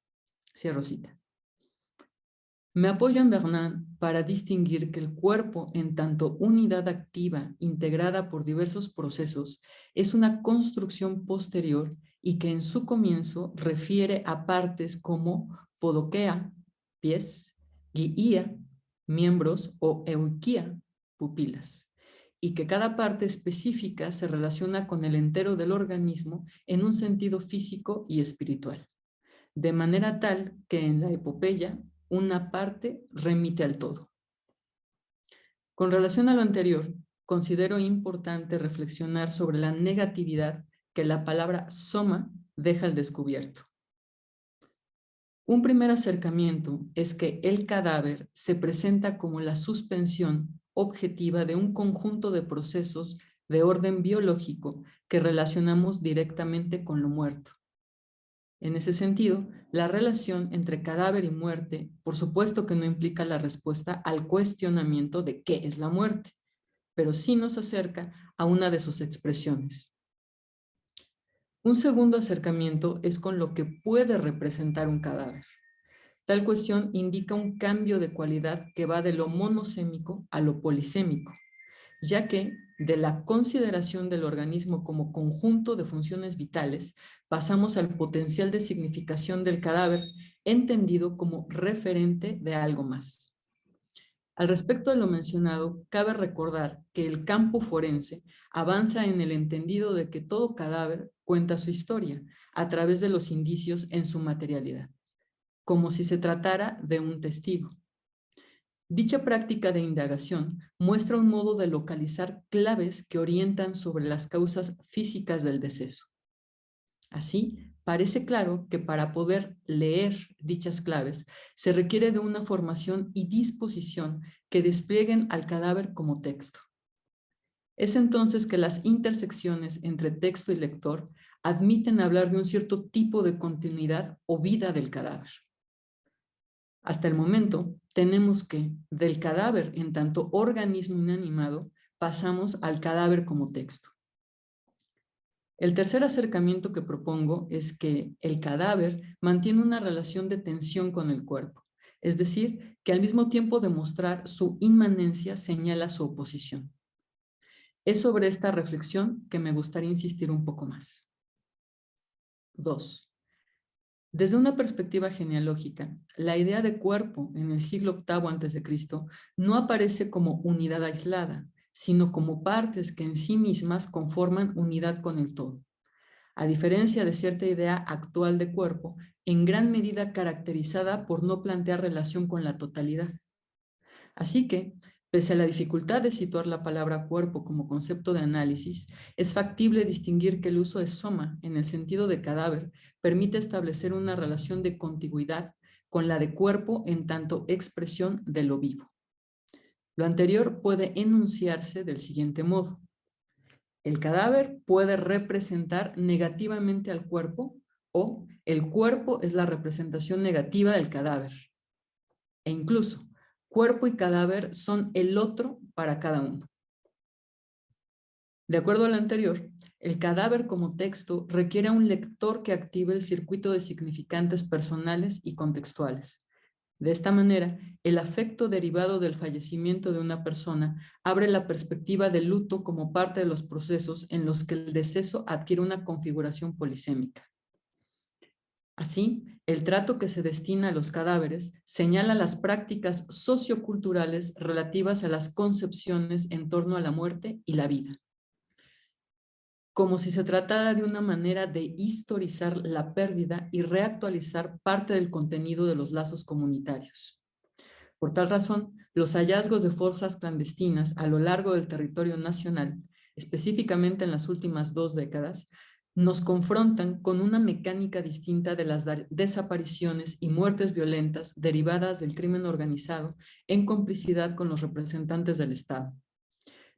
Cierro cita. Me apoyo en Bernan para distinguir que el cuerpo, en tanto unidad activa integrada por diversos procesos, es una construcción posterior y que en su comienzo refiere a partes como podoquea, pies, guía, miembros o euquía, pupilas, y que cada parte específica se relaciona con el entero del organismo en un sentido físico y espiritual, de manera tal que en la epopeya una parte remite al todo. Con relación a lo anterior, considero importante reflexionar sobre la negatividad que la palabra soma deja al descubierto. Un primer acercamiento es que el cadáver se presenta como la suspensión objetiva de un conjunto de procesos de orden biológico que relacionamos directamente con lo muerto. En ese sentido, la relación entre cadáver y muerte, por supuesto que no implica la respuesta al cuestionamiento de qué es la muerte, pero sí nos acerca a una de sus expresiones. Un segundo acercamiento es con lo que puede representar un cadáver. Tal cuestión indica un cambio de cualidad que va de lo monosémico a lo polisémico, ya que de la consideración del organismo como conjunto de funciones vitales, pasamos al potencial de significación del cadáver, entendido como referente de algo más. Al respecto de lo mencionado, cabe recordar que el campo forense avanza en el entendido de que todo cadáver cuenta su historia a través de los indicios en su materialidad, como si se tratara de un testigo. Dicha práctica de indagación muestra un modo de localizar claves que orientan sobre las causas físicas del deceso. Así, parece claro que para poder leer dichas claves se requiere de una formación y disposición que desplieguen al cadáver como texto. Es entonces que las intersecciones entre texto y lector admiten hablar de un cierto tipo de continuidad o vida del cadáver. Hasta el momento, tenemos que del cadáver en tanto organismo inanimado pasamos al cadáver como texto. El tercer acercamiento que propongo es que el cadáver mantiene una relación de tensión con el cuerpo, es decir, que al mismo tiempo de mostrar su inmanencia señala su oposición. Es sobre esta reflexión que me gustaría insistir un poco más. 2. Desde una perspectiva genealógica, la idea de cuerpo en el siglo VIII a.C. no aparece como unidad aislada, sino como partes que en sí mismas conforman unidad con el todo. A diferencia de cierta idea actual de cuerpo, en gran medida caracterizada por no plantear relación con la totalidad. Así que, pese a la dificultad de situar la palabra cuerpo como concepto de análisis, es factible distinguir que el uso de soma, en el sentido de cadáver, permite establecer una relación de contigüidad con la de cuerpo en tanto expresión de lo vivo. Lo anterior puede enunciarse del siguiente modo. El cadáver puede representar negativamente al cuerpo o el cuerpo es la representación negativa del cadáver. E incluso, cuerpo y cadáver son el otro para cada uno. De acuerdo a lo anterior, el cadáver como texto requiere a un lector que active el circuito de significantes personales y contextuales. De esta manera, el afecto derivado del fallecimiento de una persona abre la perspectiva del luto como parte de los procesos en los que el deceso adquiere una configuración polisémica. Así, el trato que se destina a los cadáveres señala las prácticas socioculturales relativas a las concepciones en torno a la muerte y la vida, como si se tratara de una manera de historizar la pérdida y reactualizar parte del contenido de los lazos comunitarios. Por tal razón, los hallazgos de fosas clandestinas a lo largo del territorio nacional, específicamente en las últimas 2 décadas, nos confrontan con una mecánica distinta de las desapariciones y muertes violentas derivadas del crimen organizado en complicidad con los representantes del Estado.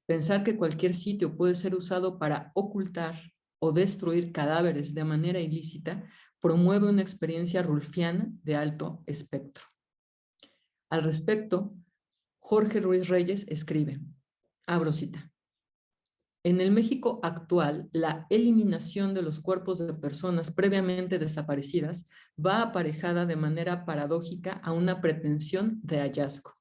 Pensar que cualquier sitio puede ser usado para ocultar o destruir cadáveres de manera ilícita promueve una experiencia rulfiana de alto espectro. Al respecto, Jorge Ruiz Reyes escribe, abro cita: en el México actual, la eliminación de los cuerpos de personas previamente desaparecidas va aparejada de manera paradójica a una pretensión de hallazgo.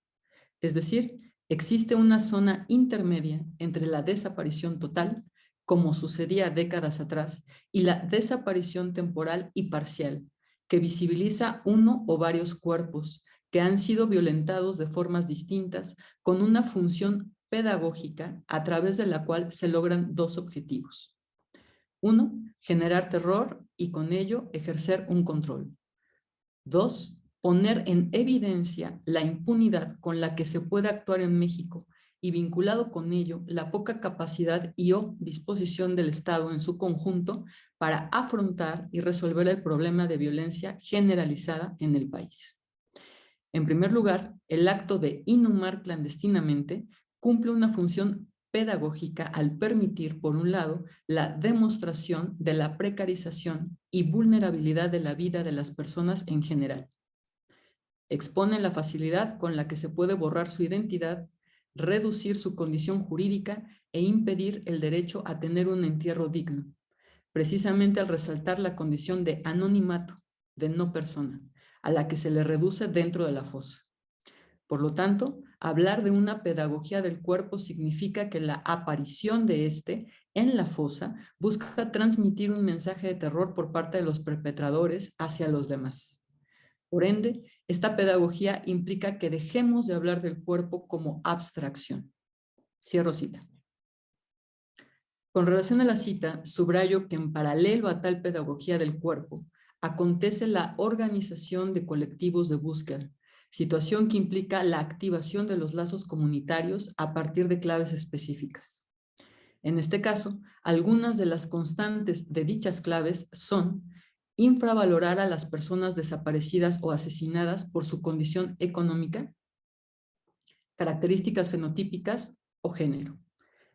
Es decir, existe una zona intermedia entre la desaparición total, como sucedía décadas atrás, y la desaparición temporal y parcial, que visibiliza uno o varios cuerpos que han sido violentados de formas distintas con una función pedagógica a través de la cual se logran dos objetivos. Uno, generar terror y con ello ejercer un control. Dos, poner en evidencia la impunidad con la que se puede actuar en México y vinculado con ello la poca capacidad y o disposición del Estado en su conjunto para afrontar y resolver el problema de violencia generalizada en el país. En primer lugar, el acto de inhumar clandestinamente cumple una función pedagógica al permitir, por un lado, la demostración de la precarización y vulnerabilidad de la vida de las personas en general. Expone la facilidad con la que se puede borrar su identidad, reducir su condición jurídica e impedir el derecho a tener un entierro digno, precisamente al resaltar la condición de anonimato, de no persona, a la que se le reduce dentro de la fosa. Por lo tanto, hablar de una pedagogía del cuerpo significa que la aparición de este en la fosa busca transmitir un mensaje de terror por parte de los perpetradores hacia los demás. Por ende, esta pedagogía implica que dejemos de hablar del cuerpo como abstracción. Cierro cita. Con relación a la cita, subrayo que en paralelo a tal pedagogía del cuerpo, acontece la organización de colectivos de búsqueda, situación que implica la activación de los lazos comunitarios a partir de claves específicas. En este caso, algunas de las constantes de dichas claves son infravalorar a las personas desaparecidas o asesinadas por su condición económica, características fenotípicas o género.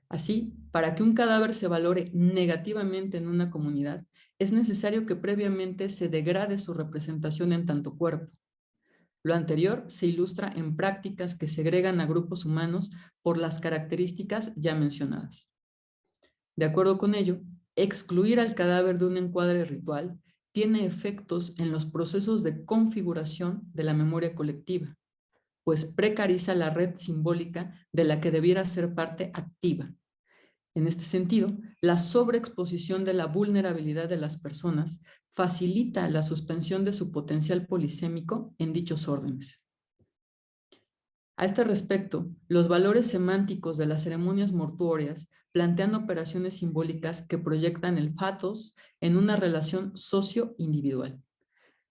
Así, para que un cadáver se valore negativamente en una comunidad, es necesario que previamente se degrade su representación en tanto cuerpo. Lo anterior se ilustra en prácticas que segregan a grupos humanos por las características ya mencionadas. De acuerdo con ello, excluir al cadáver de un encuadre ritual tiene efectos en los procesos de configuración de la memoria colectiva, pues precariza la red simbólica de la que debiera ser parte activa. En este sentido, la sobreexposición de la vulnerabilidad de las personas facilita la suspensión de su potencial polisémico en dichos órdenes. A este respecto, los valores semánticos de las ceremonias mortuorias plantean operaciones simbólicas que proyectan el pathos en una relación socio-individual,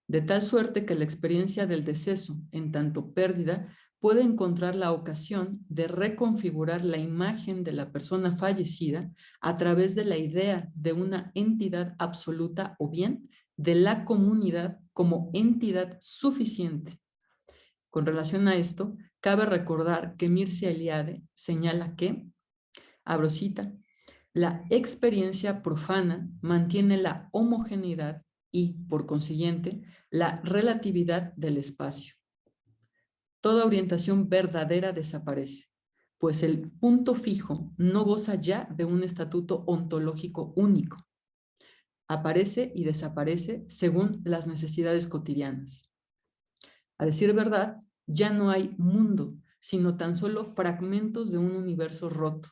de tal suerte que la experiencia del deceso, en tanto pérdida, puede encontrar la ocasión de reconfigurar la imagen de la persona fallecida a través de la idea de una entidad absoluta o bien de la comunidad como entidad suficiente. Con relación a esto, cabe recordar que Mircea Eliade señala que, abro cita, la experiencia profana mantiene la homogeneidad y, por consiguiente, la relatividad del espacio. Toda orientación verdadera desaparece, pues el punto fijo no goza ya de un estatuto ontológico único. Aparece y desaparece según las necesidades cotidianas. A decir verdad, ya no hay mundo, sino tan solo fragmentos de un universo roto,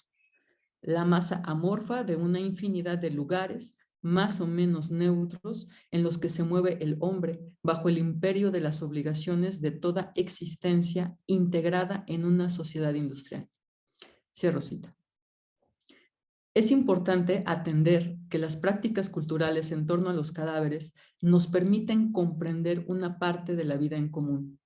la masa amorfa de una infinidad de lugares más o menos neutros en los que se mueve el hombre bajo el imperio de las obligaciones de toda existencia integrada en una sociedad industrial. Cierro cita. Es importante atender que las prácticas culturales en torno a los cadáveres nos permiten comprender una parte de la vida en común.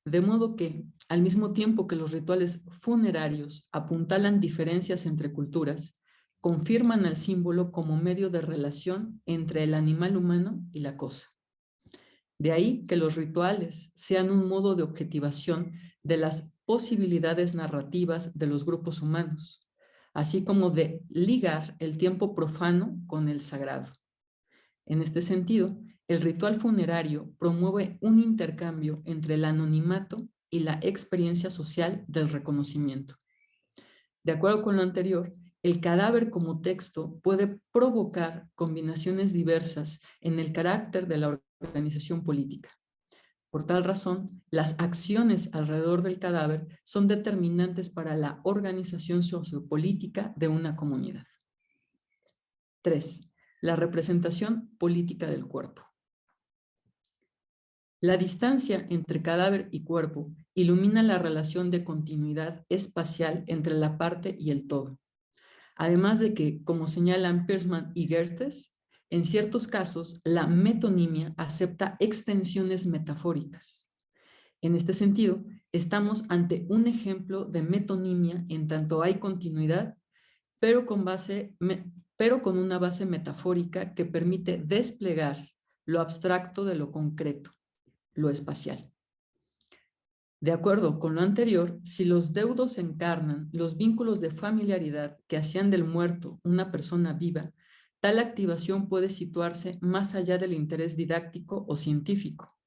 De modo que, al mismo tiempo que los rituales funerarios apuntalan diferencias entre culturas, confirman al símbolo como medio de relación entre el animal humano y la cosa. De ahí que los rituales sean un modo de objetivación de las posibilidades narrativas de los grupos humanos, así como de ligar el tiempo profano con el sagrado. En este sentido, el ritual funerario promueve un intercambio entre el anonimato y la experiencia social del reconocimiento. De acuerdo con lo anterior, el cadáver como texto puede provocar combinaciones diversas en el carácter de la organización política. Por tal razón, las acciones alrededor del cadáver son determinantes para la organización sociopolítica de una comunidad. 3. La representación política del cuerpo. La distancia entre cadáver y cuerpo ilumina la relación de continuidad espacial entre la parte y el todo. Además de que, como señalan Pearsman y Geertz, en ciertos casos la metonimia acepta extensiones metafóricas. En este sentido, estamos ante un ejemplo de metonimia en tanto hay continuidad, pero con una base metafórica que permite desplegar lo abstracto de lo concreto, lo espacial. De acuerdo con lo anterior, si los deudos encarnan los vínculos de familiaridad que hacían del muerto una persona viva, tal activación puede situarse más allá del interés didáctico o científico,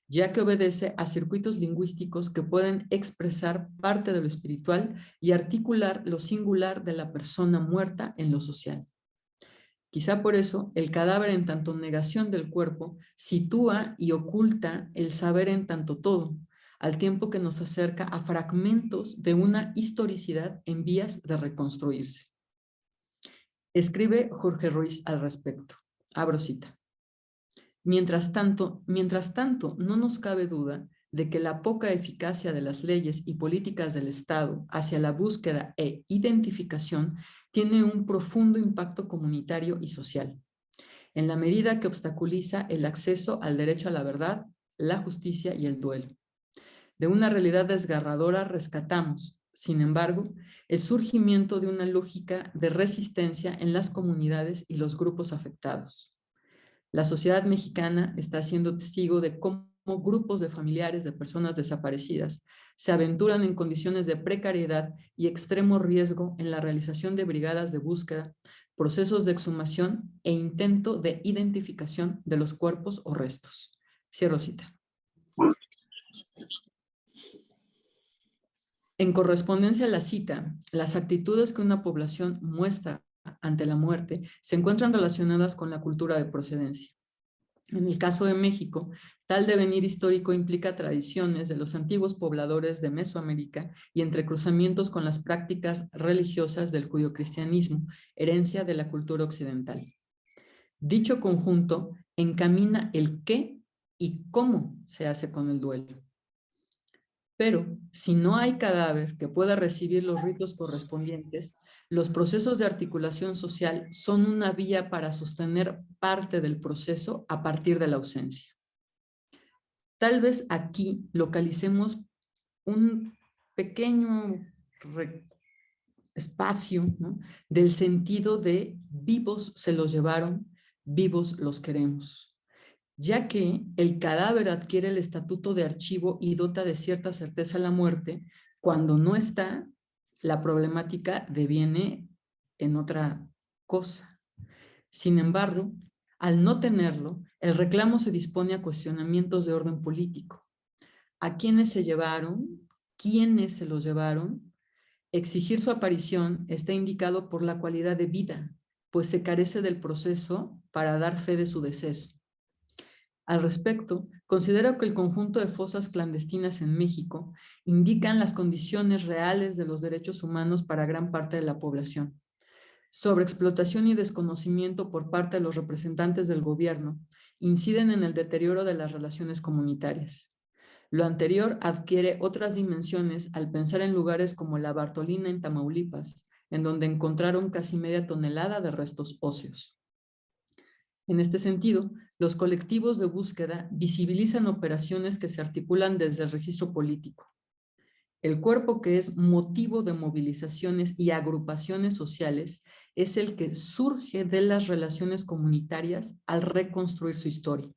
ya que obedece a circuitos lingüísticos que pueden expresar parte de lo espiritual y articular lo singular de la persona muerta en lo social. Quizá por eso el cadáver en tanto negación del cuerpo sitúa y oculta el saber en tanto todo, al tiempo que nos acerca a fragmentos de una historicidad en vías de reconstruirse. Escribe Jorge Ruiz al respecto. Abro cita. Mientras tanto, no nos cabe duda de que la poca eficacia de las leyes y políticas del Estado hacia la búsqueda e identificación tiene un profundo impacto comunitario y social, en la medida que obstaculiza el acceso al derecho a la verdad, la justicia y el duelo. De una realidad desgarradora rescatamos, sin embargo, el surgimiento de una lógica de resistencia en las comunidades y los grupos afectados. La sociedad mexicana está siendo testigo de cómo grupos de familiares de personas desaparecidas se aventuran en condiciones de precariedad y extremo riesgo en la realización de brigadas de búsqueda, procesos de exhumación e intento de identificación de los cuerpos o restos. Cierro cita. En correspondencia a la cita, las actitudes que una población muestra ante la muerte se encuentran relacionadas con la cultura de procedencia. En el caso de México, tal devenir histórico implica tradiciones de los antiguos pobladores de Mesoamérica y entrecruzamientos con las prácticas religiosas del judio-cristianismo, herencia de la cultura occidental. Dicho conjunto encamina el qué y cómo se hace con el duelo. Pero si no hay cadáver que pueda recibir los ritos correspondientes, los procesos de articulación social son una vía para sostener parte del proceso a partir de la ausencia. Tal vez aquí localicemos un pequeño espacio, ¿no?, del sentido de vivos se los llevaron, vivos los queremos, ya que el cadáver adquiere el estatuto de archivo y dota de cierta certeza la muerte. Cuando no está, la problemática deviene en otra cosa. Sin embargo, al no tenerlo, el reclamo se dispone a cuestionamientos de orden político. ¿A quiénes se llevaron? ¿Quiénes se los llevaron? Exigir su aparición está indicado por la cualidad de vida, pues se carece del proceso para dar fe de su deceso. Al respecto, considero que el conjunto de fosas clandestinas en México indican las condiciones reales de los derechos humanos para gran parte de la población. Sobreexplotación y desconocimiento por parte de los representantes del gobierno inciden en el deterioro de las relaciones comunitarias. Lo anterior adquiere otras dimensiones al pensar en lugares como la Bartolina en Tamaulipas, en donde encontraron casi media tonelada de restos óseos. En este sentido, los colectivos de búsqueda visibilizan operaciones que se articulan desde el registro político. El cuerpo que es motivo de movilizaciones y agrupaciones sociales es el que surge de las relaciones comunitarias al reconstruir su historia.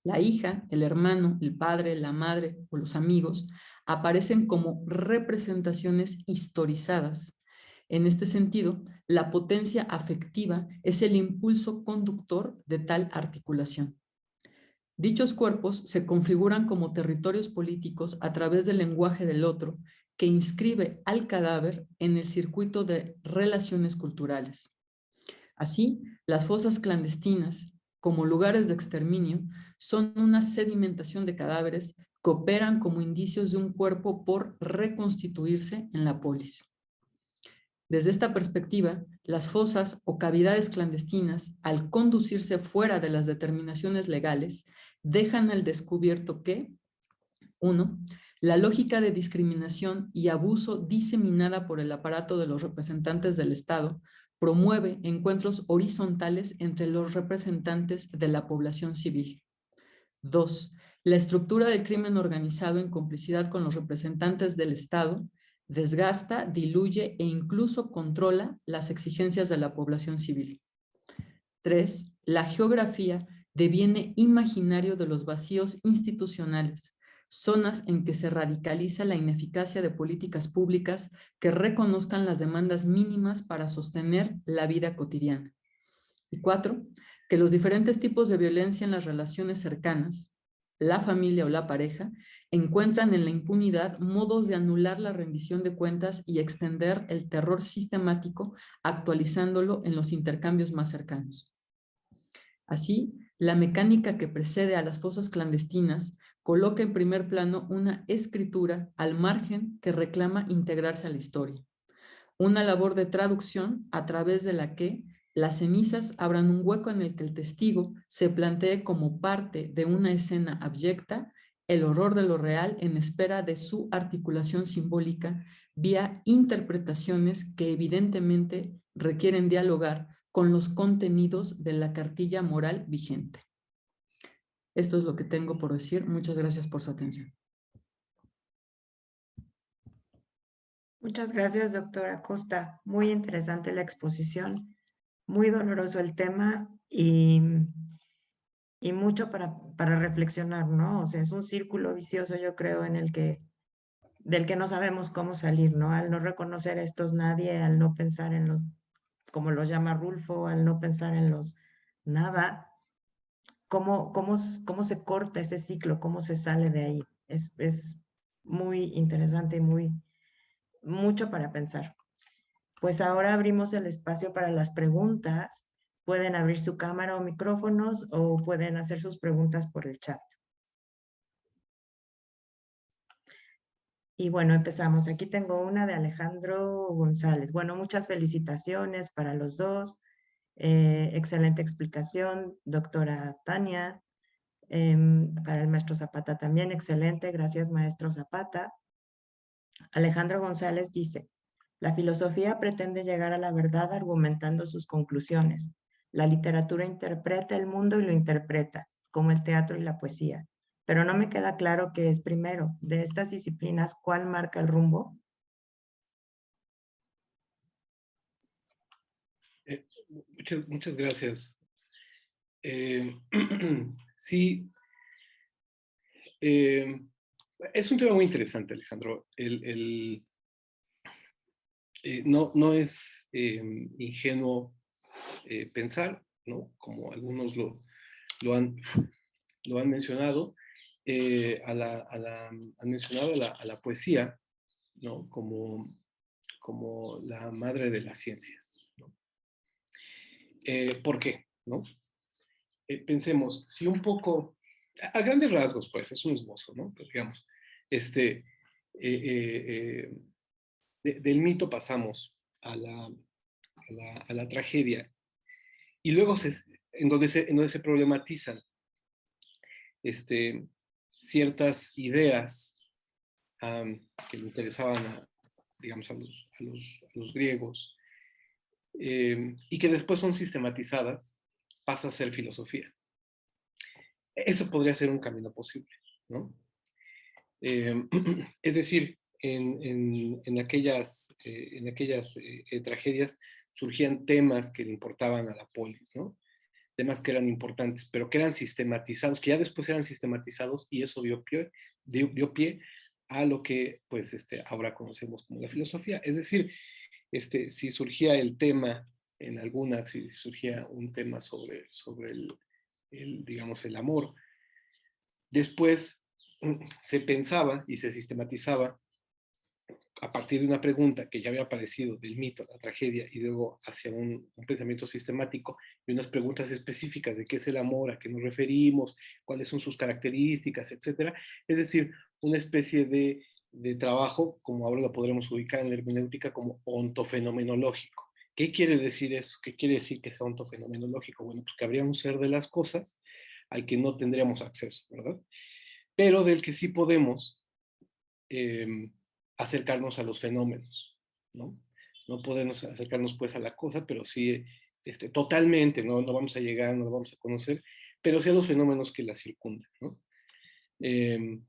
La hija, el hermano, el padre, la madre o los amigos aparecen como representaciones historizadas. En este sentido, la potencia afectiva es el impulso conductor de tal articulación. Dichos cuerpos se configuran como territorios políticos a través del lenguaje del otro, que inscribe al cadáver en el circuito de relaciones culturales. Así, las fosas clandestinas, como lugares de exterminio, son una sedimentación de cadáveres que operan como indicios de un cuerpo por reconstituirse en la polis. Desde esta perspectiva, las fosas o cavidades clandestinas, al conducirse fuera de las determinaciones legales, dejan al descubierto que, 1. La lógica de discriminación y abuso diseminada por el aparato de los representantes del Estado promueve encuentros horizontales entre los representantes de la población civil. 2. La estructura del crimen organizado en complicidad con los representantes del Estado desgasta, diluye e incluso controla las exigencias de la población civil. 3. La geografía deviene imaginario de los vacíos institucionales, zonas en que se radicaliza la ineficacia de políticas públicas que reconozcan las demandas mínimas para sostener la vida cotidiana. Y 4. Que los diferentes tipos de violencia en las relaciones cercanas, la familia o la pareja, encuentran en la impunidad modos de anular la rendición de cuentas y extender el terror sistemático, actualizándolo en los intercambios más cercanos. Así, la mecánica que precede a las fosas clandestinas coloca en primer plano una escritura al margen que reclama integrarse a la historia. Una labor de traducción a través de la que las cenizas abran un hueco en el que el testigo se plantee como parte de una escena abyecta el horror de lo real en espera de su articulación simbólica vía interpretaciones que evidentemente requieren dialogar con los contenidos de la cartilla moral vigente. Esto es lo que tengo por decir. Muchas gracias por su atención. Muchas gracias, doctora Costa. Muy interesante la exposición, muy doloroso el tema y mucho para reflexionar, ¿no? O sea, es un círculo vicioso, yo creo, del que no sabemos cómo salir, ¿no? Al no reconocer a estos nadie, al no pensar en los, como los llama Rulfo, al no pensar en los nada, cómo se corta ese ciclo, cómo se sale de ahí. Es muy interesante y mucho para pensar. Pues ahora abrimos el espacio para las preguntas. Pueden abrir su cámara o micrófonos o pueden hacer sus preguntas por el chat. Y bueno, empezamos. Aquí tengo una de Alejandro González. Bueno, muchas felicitaciones para los dos. Excelente explicación, doctora Tania. Para el maestro Zapata también, excelente. Gracias, maestro Zapata. Alejandro González dice, la filosofía pretende llegar a la verdad argumentando sus conclusiones. La literatura interpreta el mundo y lo interpreta, como el teatro y la poesía. Pero no me queda claro qué es primero. De estas disciplinas, ¿cuál marca el rumbo? Muchas gracias. Sí, es un tema muy interesante, Alejandro. No es ingenuo pensar, ¿no? Como algunos lo han mencionado, han mencionado a la poesía, ¿no? Como la madre de las ciencias, ¿no? ¿Por qué? ¿No? Pensemos, si un poco, a grandes rasgos, pues, es un esbozo, ¿no? Pero digamos, del mito pasamos a la tragedia, y luego en donde se problematizan ciertas ideas que le interesaban digamos, a los griegos, y que después son sistematizadas, pasa a ser filosofía. Eso podría ser un camino posible, ¿no? Es decir, en aquellas tragedias surgían temas que le importaban a la polis, ¿no? Temas que eran importantes, pero que eran sistematizados, que ya después eran sistematizados, y eso dio pie a lo que pues ahora conocemos como la filosofía. Es decir, si surgía el tema en alguna, si surgía un tema sobre digamos, el amor, después se pensaba y se sistematizaba a partir de una pregunta que ya había aparecido del mito, la tragedia, y luego hacia un pensamiento sistemático y unas preguntas específicas de qué es el amor, a qué nos referimos, cuáles son sus características, etcétera. Es decir, una especie de trabajo, como ahora lo podremos ubicar en la hermenéutica, como ontofenomenológico. ¿Qué quiere decir eso? ¿Qué quiere decir que sea ontofenomenológico? Bueno, pues que habría un ser de las cosas al que no tendríamos acceso, ¿verdad? Pero del que sí podemos acercarnos a los fenómenos, ¿no? No podemos acercarnos pues a la cosa, pero sí totalmente, ¿no? No vamos a llegar, no lo vamos a conocer, pero sí a los fenómenos que la circundan, ¿no?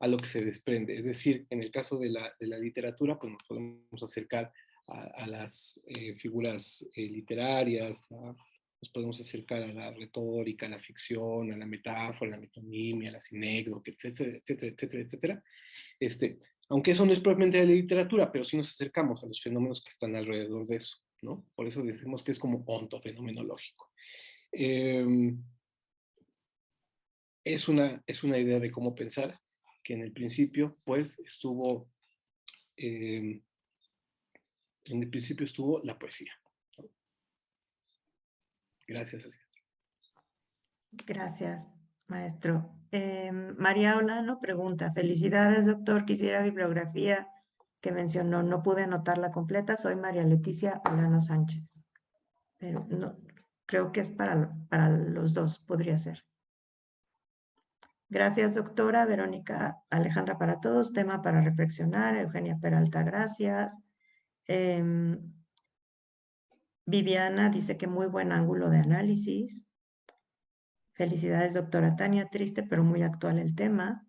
A lo que se desprende. Es decir, en el caso de la literatura, pues nos podemos acercar a las figuras literarias, nos podemos acercar a la retórica, a la ficción, a la metáfora, a la metonimia, a la sinécdoque, etcétera, etcétera, etcétera, etcétera. Aunque eso no es propiamente de la literatura, pero sí nos acercamos a los fenómenos que están alrededor de eso, ¿no? Por eso decimos que es como ontofenomenológico. Es una idea de cómo pensar, que en el principio, pues, estuvo la poesía, ¿no? Gracias, Alejandra. Gracias, maestro. María Olano pregunta, felicidades, doctor. Quisiera bibliografía que mencionó. No pude anotarla completa. Soy María Leticia Olano Sánchez. Pero no, creo que es para los dos, podría ser. Gracias, doctora. Verónica Alejandra para todos. Tema para reflexionar. Eugenia Peralta, gracias. Viviana dice que muy buen ángulo de análisis. Felicidades, doctora Tania. Triste, pero muy actual el tema.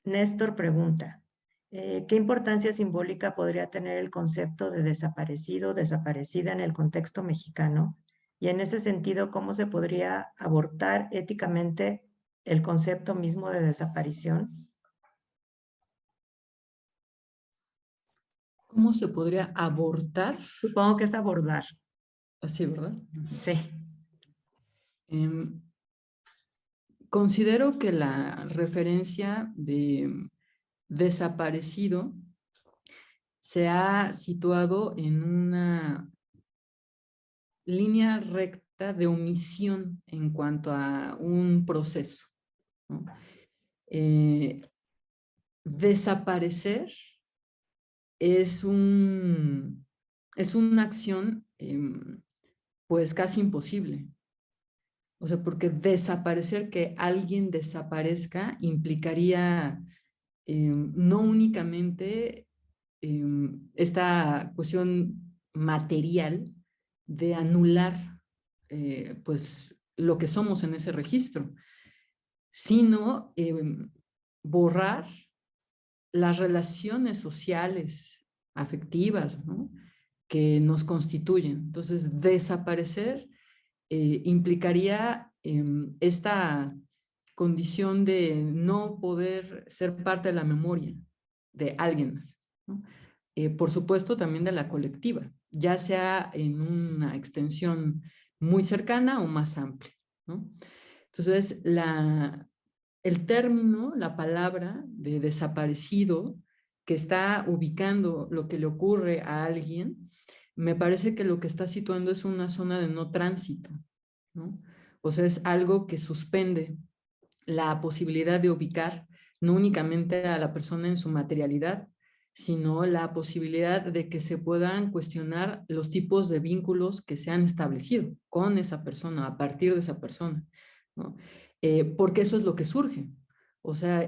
Néstor pregunta, ¿qué importancia simbólica podría tener el concepto de desaparecido, desaparecida en el contexto mexicano? Y en ese sentido, ¿cómo se podría abortar éticamente el concepto mismo de desaparición? ¿Cómo se podría abortar? Supongo que es abordar. Así, ¿verdad? Sí. Considero que la referencia de desaparecido se ha situado en una línea recta de omisión en cuanto a un proceso, ¿no? Desaparecer es una acción pues casi imposible. O sea, porque desaparecer, que alguien desaparezca, implicaría no únicamente esta cuestión material de anular pues lo que somos en ese registro, sino borrar las relaciones sociales, afectivas, ¿no?, que nos constituyen. Entonces, desaparecer implicaría esta condición de no poder ser parte de la memoria de alguien más, ¿no? Por supuesto, también de la colectiva, ya sea en una extensión muy cercana o más amplia, ¿no? Entonces, el término, la palabra de desaparecido, que está ubicando lo que le ocurre a alguien, me parece que lo que está situando es una zona de no tránsito, ¿no? O sea, es algo que suspende la posibilidad de ubicar no únicamente a la persona en su materialidad, sino la posibilidad de que se puedan cuestionar los tipos de vínculos que se han establecido con esa persona, a partir de esa persona, ¿no? Porque eso es lo que surge. O sea,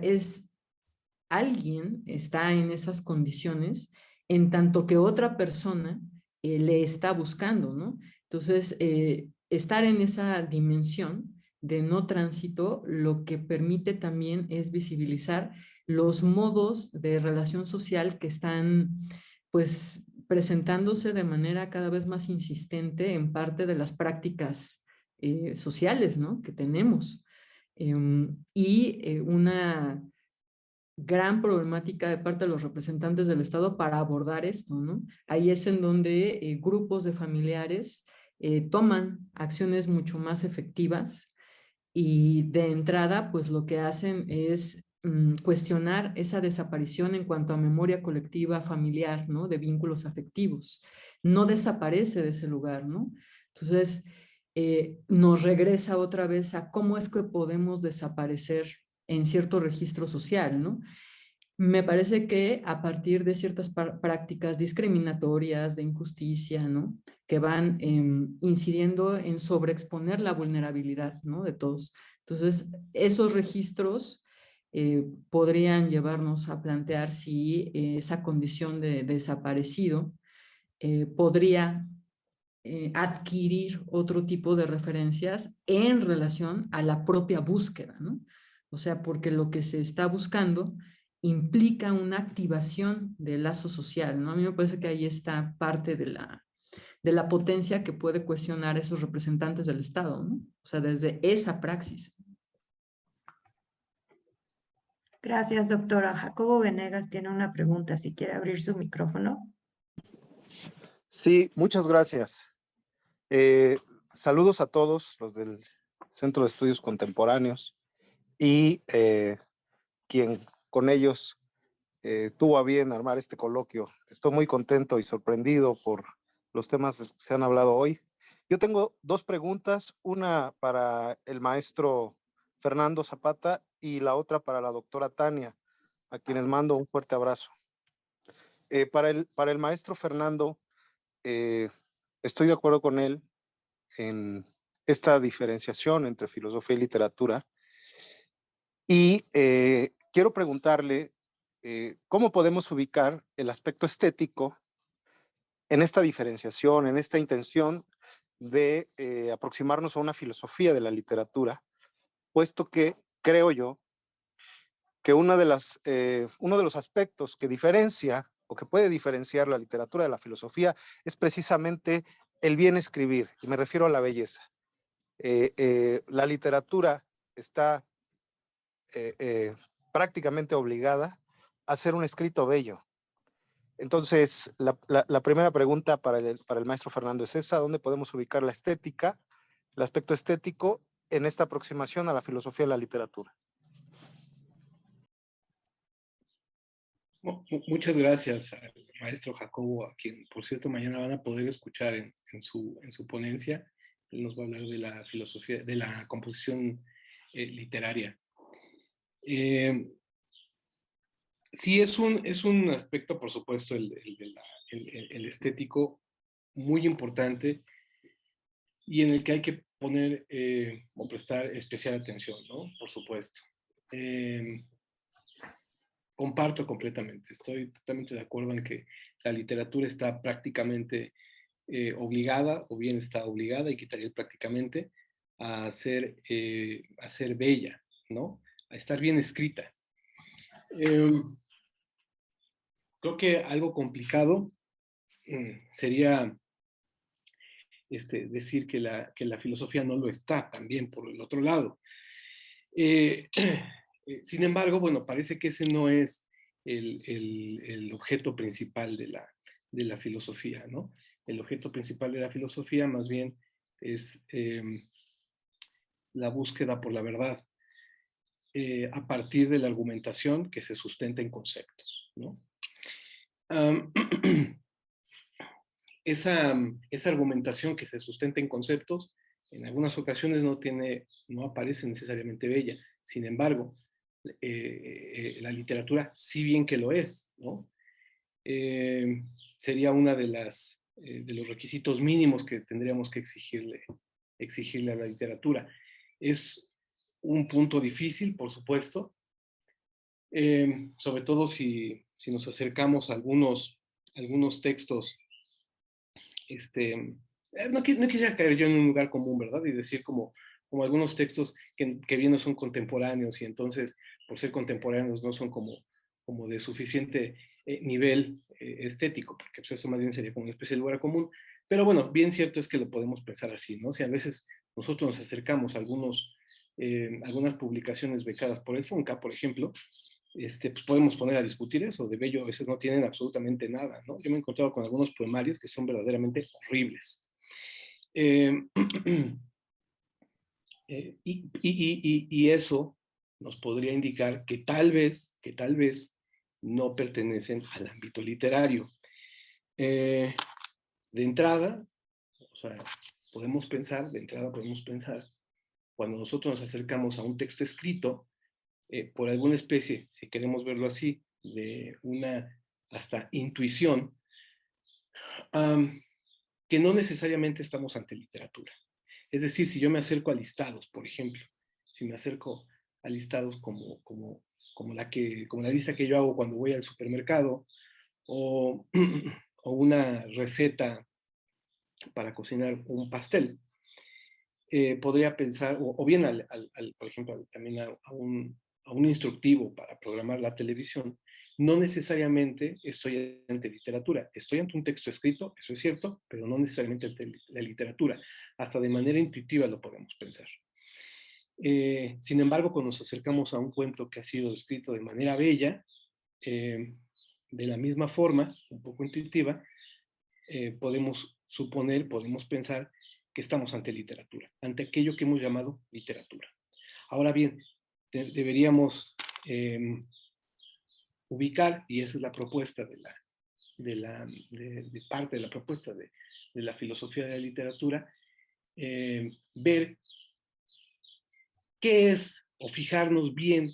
alguien está en esas condiciones en tanto que otra persona le está buscando, ¿no? Entonces, estar en esa dimensión de no tránsito, lo que permite también es visibilizar los modos de relación social que están pues presentándose de manera cada vez más insistente en parte de las prácticas sociales, ¿no?, que tenemos. Una gran problemática de parte de los representantes del Estado para abordar esto, ¿no? Ahí es en donde grupos de familiares toman acciones mucho más efectivas y de entrada, pues lo que hacen es cuestionar esa desaparición en cuanto a memoria colectiva familiar, ¿no?, de vínculos afectivos. No desaparece de ese lugar, ¿no? Entonces, nos regresa otra vez a cómo es que podemos desaparecer en cierto registro social, ¿no? Me parece que a partir de ciertas prácticas discriminatorias, de injusticia, ¿no?, que van incidiendo en sobreexponer la vulnerabilidad, ¿no?, de todos. Entonces, esos registros podrían llevarnos a plantear si esa condición de desaparecido podría adquirir otro tipo de referencias en relación a la propia búsqueda, ¿no? O sea, porque lo que se está buscando implica una activación del lazo social, ¿no? A mí me parece que ahí está parte de la potencia que puede cuestionar esos representantes del Estado, ¿no? O sea, desde esa praxis. Gracias, doctora. Jacobo Venegas tiene una pregunta. Si quiere abrir su micrófono. Sí, muchas gracias. Saludos a todos los del Centro de Estudios Contemporáneos y quien con ellos tuvo a bien armar este coloquio. Estoy muy contento y sorprendido por los temas que se han hablado hoy. Yo tengo dos preguntas, una para el maestro Fernando Zapata y la otra para la doctora Tania, a quienes mando un fuerte abrazo. Para el maestro Fernando, estoy de acuerdo con él en esta diferenciación entre filosofía y literatura. Y quiero preguntarle cómo podemos ubicar el aspecto estético en esta diferenciación, en esta intención de aproximarnos a una filosofía de la literatura, puesto que creo yo que uno de los aspectos que diferencia o que puede diferenciar la literatura de la filosofía es precisamente el bien escribir, y me refiero a la belleza. La literatura está prácticamente obligada a hacer un escrito bello. Entonces, la primera pregunta para el maestro Fernando es esa: ¿dónde podemos ubicar la estética, el aspecto estético en esta aproximación a la filosofía de la literatura? Muchas gracias al maestro Jacobo, a quien, por cierto, mañana van a poder escuchar en su ponencia. Él nos va a hablar de la filosofía, de la composición literaria. Sí, es un aspecto, por supuesto, el estético, muy importante, y en el que hay que poner o prestar especial atención, ¿no? Por supuesto. Comparto completamente, estoy totalmente de acuerdo en que la literatura está prácticamente obligada, o bien está obligada, y quitaría el prácticamente, a ser bella, ¿no? A estar bien escrita. Creo que algo complicado sería decir que la filosofía no lo está también por el otro lado. Sin embargo, bueno, parece que ese no es el objeto principal de la filosofía, ¿no? El objeto principal de la filosofía más bien es la búsqueda por la verdad a partir de la argumentación que se sustenta en conceptos, ¿no? Esa argumentación que se sustenta en conceptos en algunas ocasiones no aparece necesariamente bella. Sin embargo, la literatura sí bien que lo es, ¿no? Sería una de los requisitos mínimos que tendríamos que exigirle a la literatura. Es un punto difícil, por supuesto, sobre todo si nos acercamos a algunos textos. No quisiera caer yo en un lugar común, ¿verdad? Y decir como como algunos textos que bien no son contemporáneos y entonces por ser contemporáneos no son como de suficiente nivel estético, porque pues eso más bien sería como una especie de lugar común. Pero bueno, bien cierto es que lo podemos pensar así, ¿no? Si a veces nosotros nos acercamos a algunas publicaciones becadas por el FONCA, por ejemplo, pues podemos poner a discutir eso. De bello a veces no tienen absolutamente nada, ¿no? Yo me he encontrado con algunos poemarios que son verdaderamente horribles. Y eso nos podría indicar que tal vez no pertenecen al ámbito literario. De entrada, o sea, podemos pensar, cuando nosotros nos acercamos a un texto escrito, por alguna especie, si queremos verlo así, de una hasta intuición, que no necesariamente estamos ante literatura. Es decir, si yo me acerco a listados, por ejemplo, si me acerco a listados como la lista que yo hago cuando voy al supermercado, o una receta para cocinar un pastel, podría pensar, o bien por ejemplo, también a un instructivo para programar la televisión, no necesariamente estoy ante literatura, estoy ante un texto escrito, eso es cierto, pero no necesariamente ante la literatura, hasta de manera intuitiva lo podemos pensar. Sin embargo, cuando nos acercamos a un cuento que ha sido escrito de manera bella, de la misma forma, un poco intuitiva, podemos suponer, podemos pensar que estamos ante literatura, ante aquello que hemos llamado literatura. Ahora bien, deberíamos ubicar, y esa es la propuesta de parte de la propuesta de la filosofía de la literatura, ver qué es, o fijarnos bien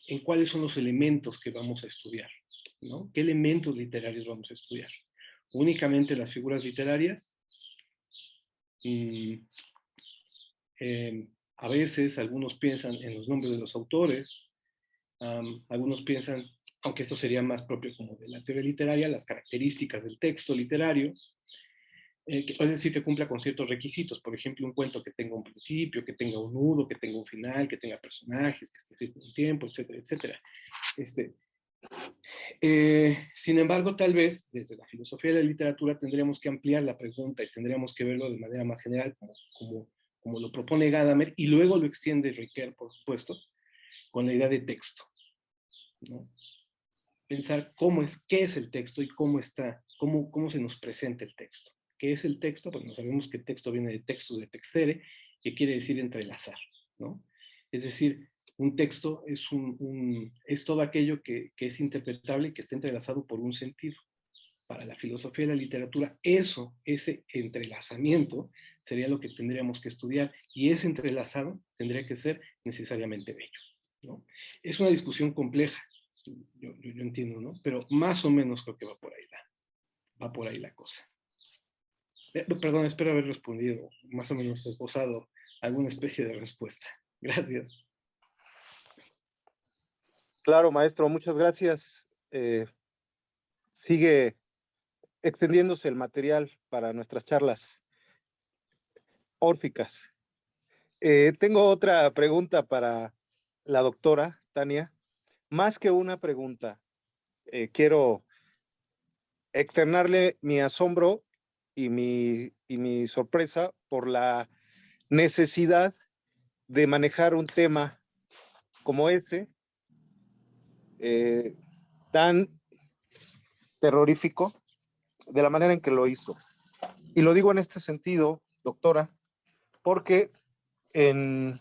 en cuáles son los elementos que vamos a estudiar, ¿no? ¿Qué elementos literarios vamos a estudiar? Únicamente las figuras literarias. A veces algunos piensan en los nombres de los autores, algunos piensan, aunque esto sería más propio como de la teoría literaria, las características del texto literario, es decir, que cumpla con ciertos requisitos, por ejemplo, un cuento que tenga un principio, que tenga un nudo, que tenga un final, que tenga personajes, que esté escrito en un tiempo, etcétera, etcétera. Sin embargo, tal vez desde la filosofía de la literatura tendríamos que ampliar la pregunta y tendríamos que verlo de manera más general, como lo propone Gadamer, y luego lo extiende Ricoeur, por supuesto, con la idea de texto, ¿no? Pensar qué es el texto y cómo se nos presenta el texto. ¿Qué es el texto? Pues sabemos que el texto viene de textos de textere, que quiere decir entrelazar, ¿no? Es decir, un texto es todo aquello que es interpretable y que está entrelazado por un sentido. Para la filosofía de la literatura, ese entrelazamiento sería lo que tendríamos que estudiar, y ese entrelazado tendría que ser necesariamente bello, ¿no? Es una discusión compleja, yo entiendo, ¿no? Pero más o menos creo que va por ahí la cosa. Perdón, espero haber respondido, más o menos esbozado alguna especie de respuesta. Gracias. Claro, maestro, muchas gracias. Sigue extendiéndose el material para nuestras charlas órficas. Tengo otra pregunta para la doctora Tania. Más que una pregunta, quiero externarle mi asombro y mi sorpresa por la necesidad de manejar un tema como ese, tan terrorífico, de la manera en que lo hizo. Y lo digo en este sentido, doctora, porque en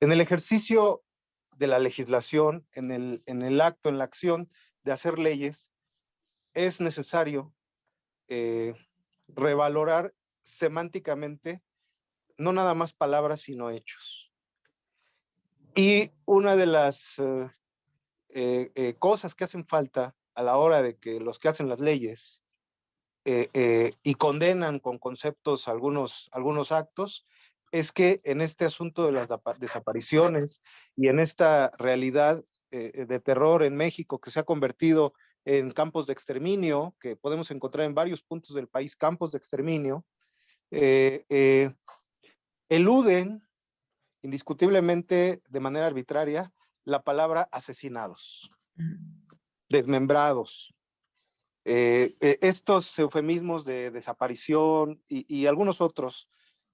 el ejercicio de la legislación, en el acto, en la acción de hacer leyes, es necesario revalorar semánticamente no nada más palabras, sino hechos. Y una de las cosas que hacen falta a la hora de que los que hacen las leyes y condenan con conceptos algunos actos, es que en este asunto de las desapariciones y en esta realidad de terror en México que se ha convertido en campos de exterminio, que podemos encontrar en varios puntos del país, campos de exterminio, eluden indiscutiblemente de manera arbitraria la palabra asesinados, desmembrados. Estos eufemismos de desaparición y algunos otros,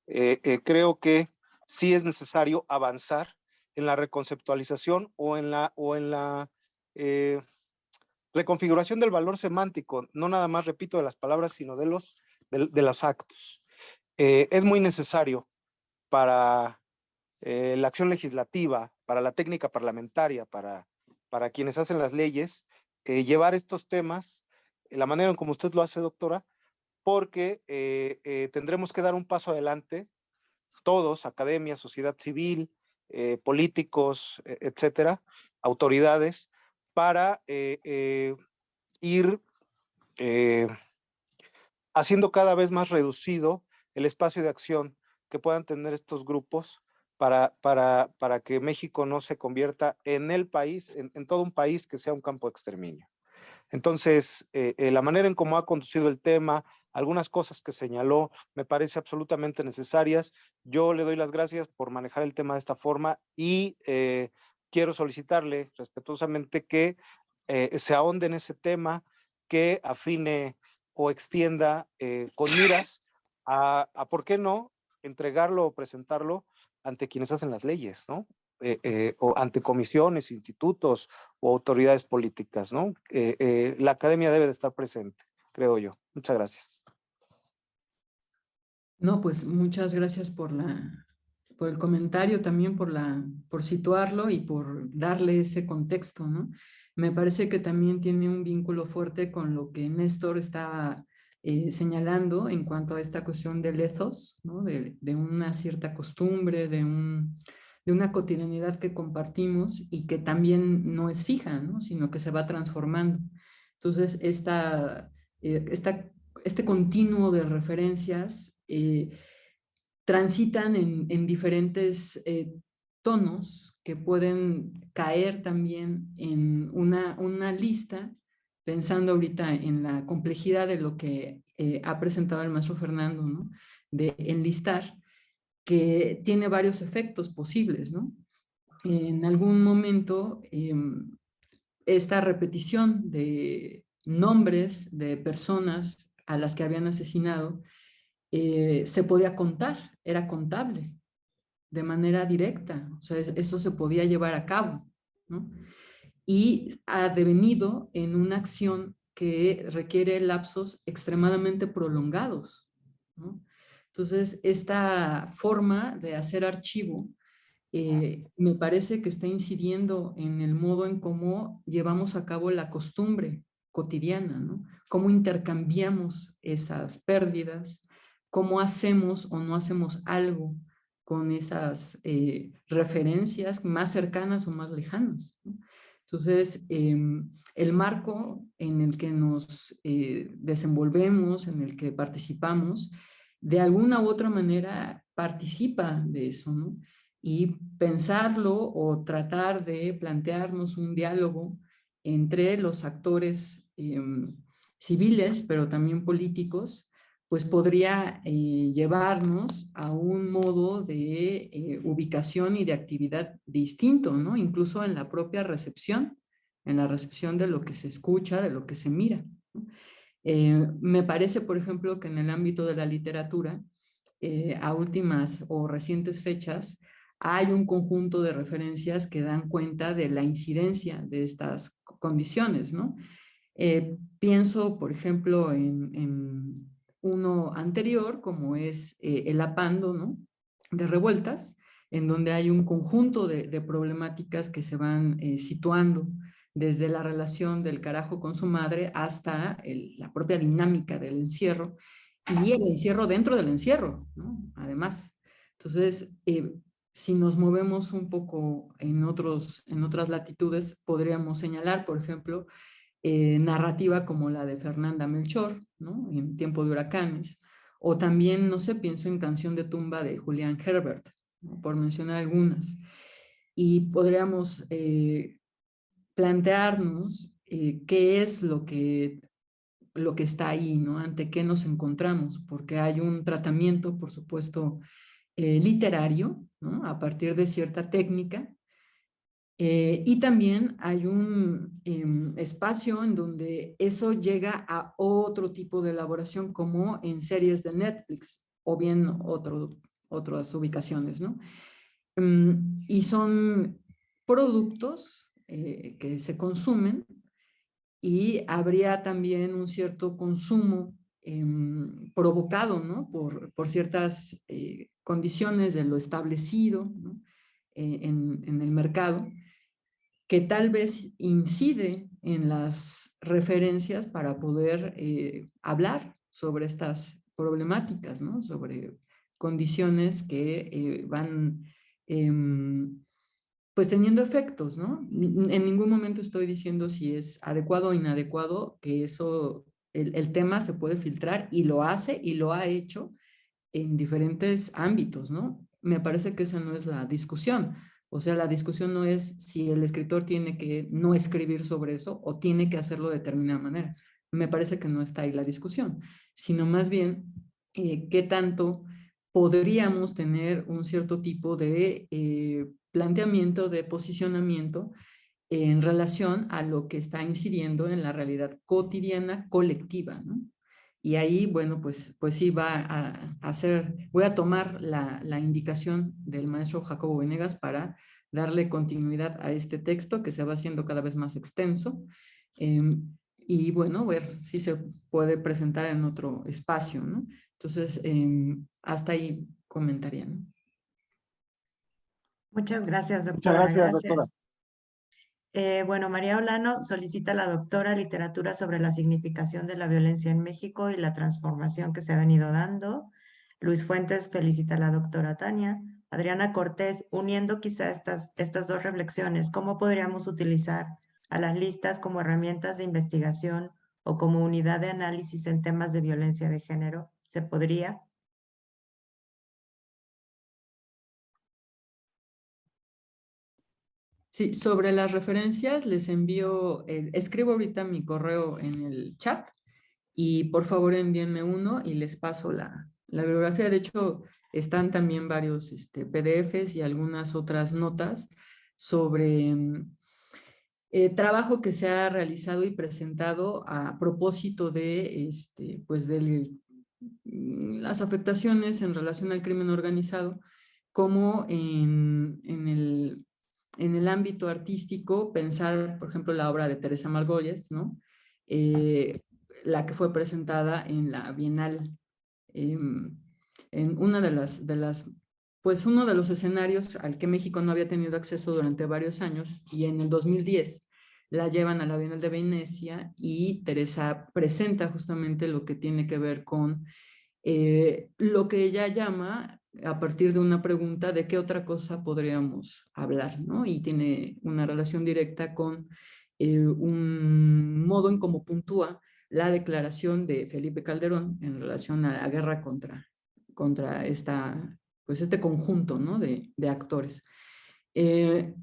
creo que sí es necesario avanzar en la reconceptualización o en la reconfiguración del valor semántico, no nada más, repito, de las palabras, sino de los actos. Es muy necesario para la acción legislativa, para la técnica parlamentaria, para quienes hacen las leyes, llevar estos temas, la manera en como usted lo hace, doctora, porque tendremos que dar un paso adelante, todos, academia, sociedad civil, políticos, etcétera, autoridades, para ir haciendo cada vez más reducido el espacio de acción que puedan tener estos grupos para que México no se convierta en el país, en todo un país que sea un campo de exterminio. Entonces, la manera en cómo ha conducido el tema, algunas cosas que señaló, me parece absolutamente necesarias. Yo le doy las gracias por manejar el tema de esta forma y quiero solicitarle respetuosamente que se ahonde en ese tema, que afine o extienda con miras a, ¿por qué no?, entregarlo o presentarlo ante quienes hacen las leyes, ¿no? O ante comisiones, institutos o autoridades políticas, ¿no? La academia debe de estar presente, creo yo. Muchas gracias. No, pues muchas gracias por el comentario, también por situarlo y por darle ese contexto, ¿no? Me parece que también tiene un vínculo fuerte con lo que Néstor estaba señalando en cuanto a esta cuestión del ethos, ¿no? De una cierta costumbre, de una cotidianidad que compartimos y que también no es fija, ¿no? Sino que se va transformando. Entonces, este continuo de referencias transitan en diferentes tonos que pueden caer también en una lista, pensando ahorita en la complejidad de lo que ha presentado el maestro Fernando, ¿no? De enlistar, que tiene varios efectos posibles, ¿no? En algún momento, esta repetición de nombres de personas a las que habían asesinado se podía contar, era contable de manera directa, o sea, eso se podía llevar a cabo, ¿no? Y ha devenido en una acción que requiere lapsos extremadamente prolongados, ¿no? Entonces, esta forma de hacer archivo me parece que está incidiendo en el modo en cómo llevamos a cabo la costumbre cotidiana, ¿no? Cómo intercambiamos esas pérdidas, cómo hacemos o no hacemos algo con esas referencias más cercanas o más lejanas, ¿no? Entonces, el marco en el que nos desenvolvemos, en el que participamos, de alguna u otra manera participa de eso, ¿no? Y pensarlo o tratar de plantearnos un diálogo entre los actores civiles, pero también políticos, pues podría llevarnos a un modo de ubicación y de actividad distinto, ¿no? Incluso en la propia recepción, en la recepción de lo que se escucha, de lo que se mira, ¿no? Me parece, por ejemplo, que en el ámbito de la literatura, a últimas o recientes fechas, hay un conjunto de referencias que dan cuenta de la incidencia de estas condiciones, ¿no? Pienso, por ejemplo, en uno anterior, como es el apando, ¿no?, de revueltas, en donde hay un conjunto de problemáticas que se van situando desde la relación del carajo con su madre hasta la propia dinámica del encierro y el encierro dentro del encierro, ¿no? Además. Entonces, si nos movemos un poco en otras latitudes, podríamos señalar, por ejemplo, narrativa como la de Fernanda Melchor, ¿no?, en Tiempo de Huracanes, o también, no sé, pienso en Canción de Tumba de Julián Herbert, ¿no?, por mencionar algunas. Y podríamos plantearnos qué es lo que está ahí, ¿no?, ante qué nos encontramos, porque hay un tratamiento, por supuesto, literario, ¿no? A partir de cierta técnica. Y también hay un espacio en donde eso llega a otro tipo de elaboración, como en series de Netflix o bien otras ubicaciones, ¿no? Y son productos que se consumen, y habría también un cierto consumo provocado, ¿no? por ciertas condiciones de lo establecido, ¿no? En el mercado, que tal vez incide en las referencias para poder hablar sobre estas problemáticas, ¿no? Sobre condiciones que van pues teniendo efectos, ¿no? En ningún momento estoy diciendo si es adecuado o inadecuado, que eso, el tema se puede filtrar, y lo hace y lo ha hecho en diferentes ámbitos, ¿no? Me parece que esa no es la discusión. O sea, la discusión no es si el escritor tiene que no escribir sobre eso o tiene que hacerlo de determinada manera. Me parece que no está ahí la discusión, sino más bien qué tanto podríamos tener un cierto tipo de planteamiento, de posicionamiento en relación a lo que está incidiendo en la realidad cotidiana colectiva, ¿no? Y ahí, bueno, pues sí va a hacer, voy a tomar la indicación del maestro Jacobo Venegas para darle continuidad a este texto que se va haciendo cada vez más extenso, y bueno, ver si se puede presentar en otro espacio, ¿no? Entonces, hasta ahí comentaría, ¿no? Muchas gracias, Muchas doctora. gracias, doctora. Gracias. Bueno, María Olano solicita a la doctora literatura sobre la significación de la violencia en México y la transformación que se ha venido dando. Luis Fuentes felicita a la doctora Tania. Adriana Cortés, uniendo quizá estas dos reflexiones, ¿cómo podríamos utilizar a las listas como herramientas de investigación o como unidad de análisis en temas de violencia de género? ¿Se podría? Sí, sobre las referencias les envío, escribo ahorita mi correo en el chat, y por favor envíenme uno y les paso la bibliografía. De hecho, están también varios PDFs y algunas otras notas sobre trabajo que se ha realizado y presentado a propósito de, pues las afectaciones en relación al crimen organizado, como en el ámbito artístico, pensar, por ejemplo, la obra de Teresa Margolles, ¿no? La que fue presentada en la Bienal, en una de las, pues uno de los escenarios al que México no había tenido acceso durante varios años, y en el 2010 la llevan a la Bienal de Venecia, y Teresa presenta justamente lo que tiene que ver con lo que ella llama, a partir de una pregunta, de qué otra cosa podríamos hablar, ¿no? Y tiene una relación directa con un modo en cómo puntúa la declaración de Felipe Calderón en relación a la guerra contra pues este conjunto, ¿no? de actores.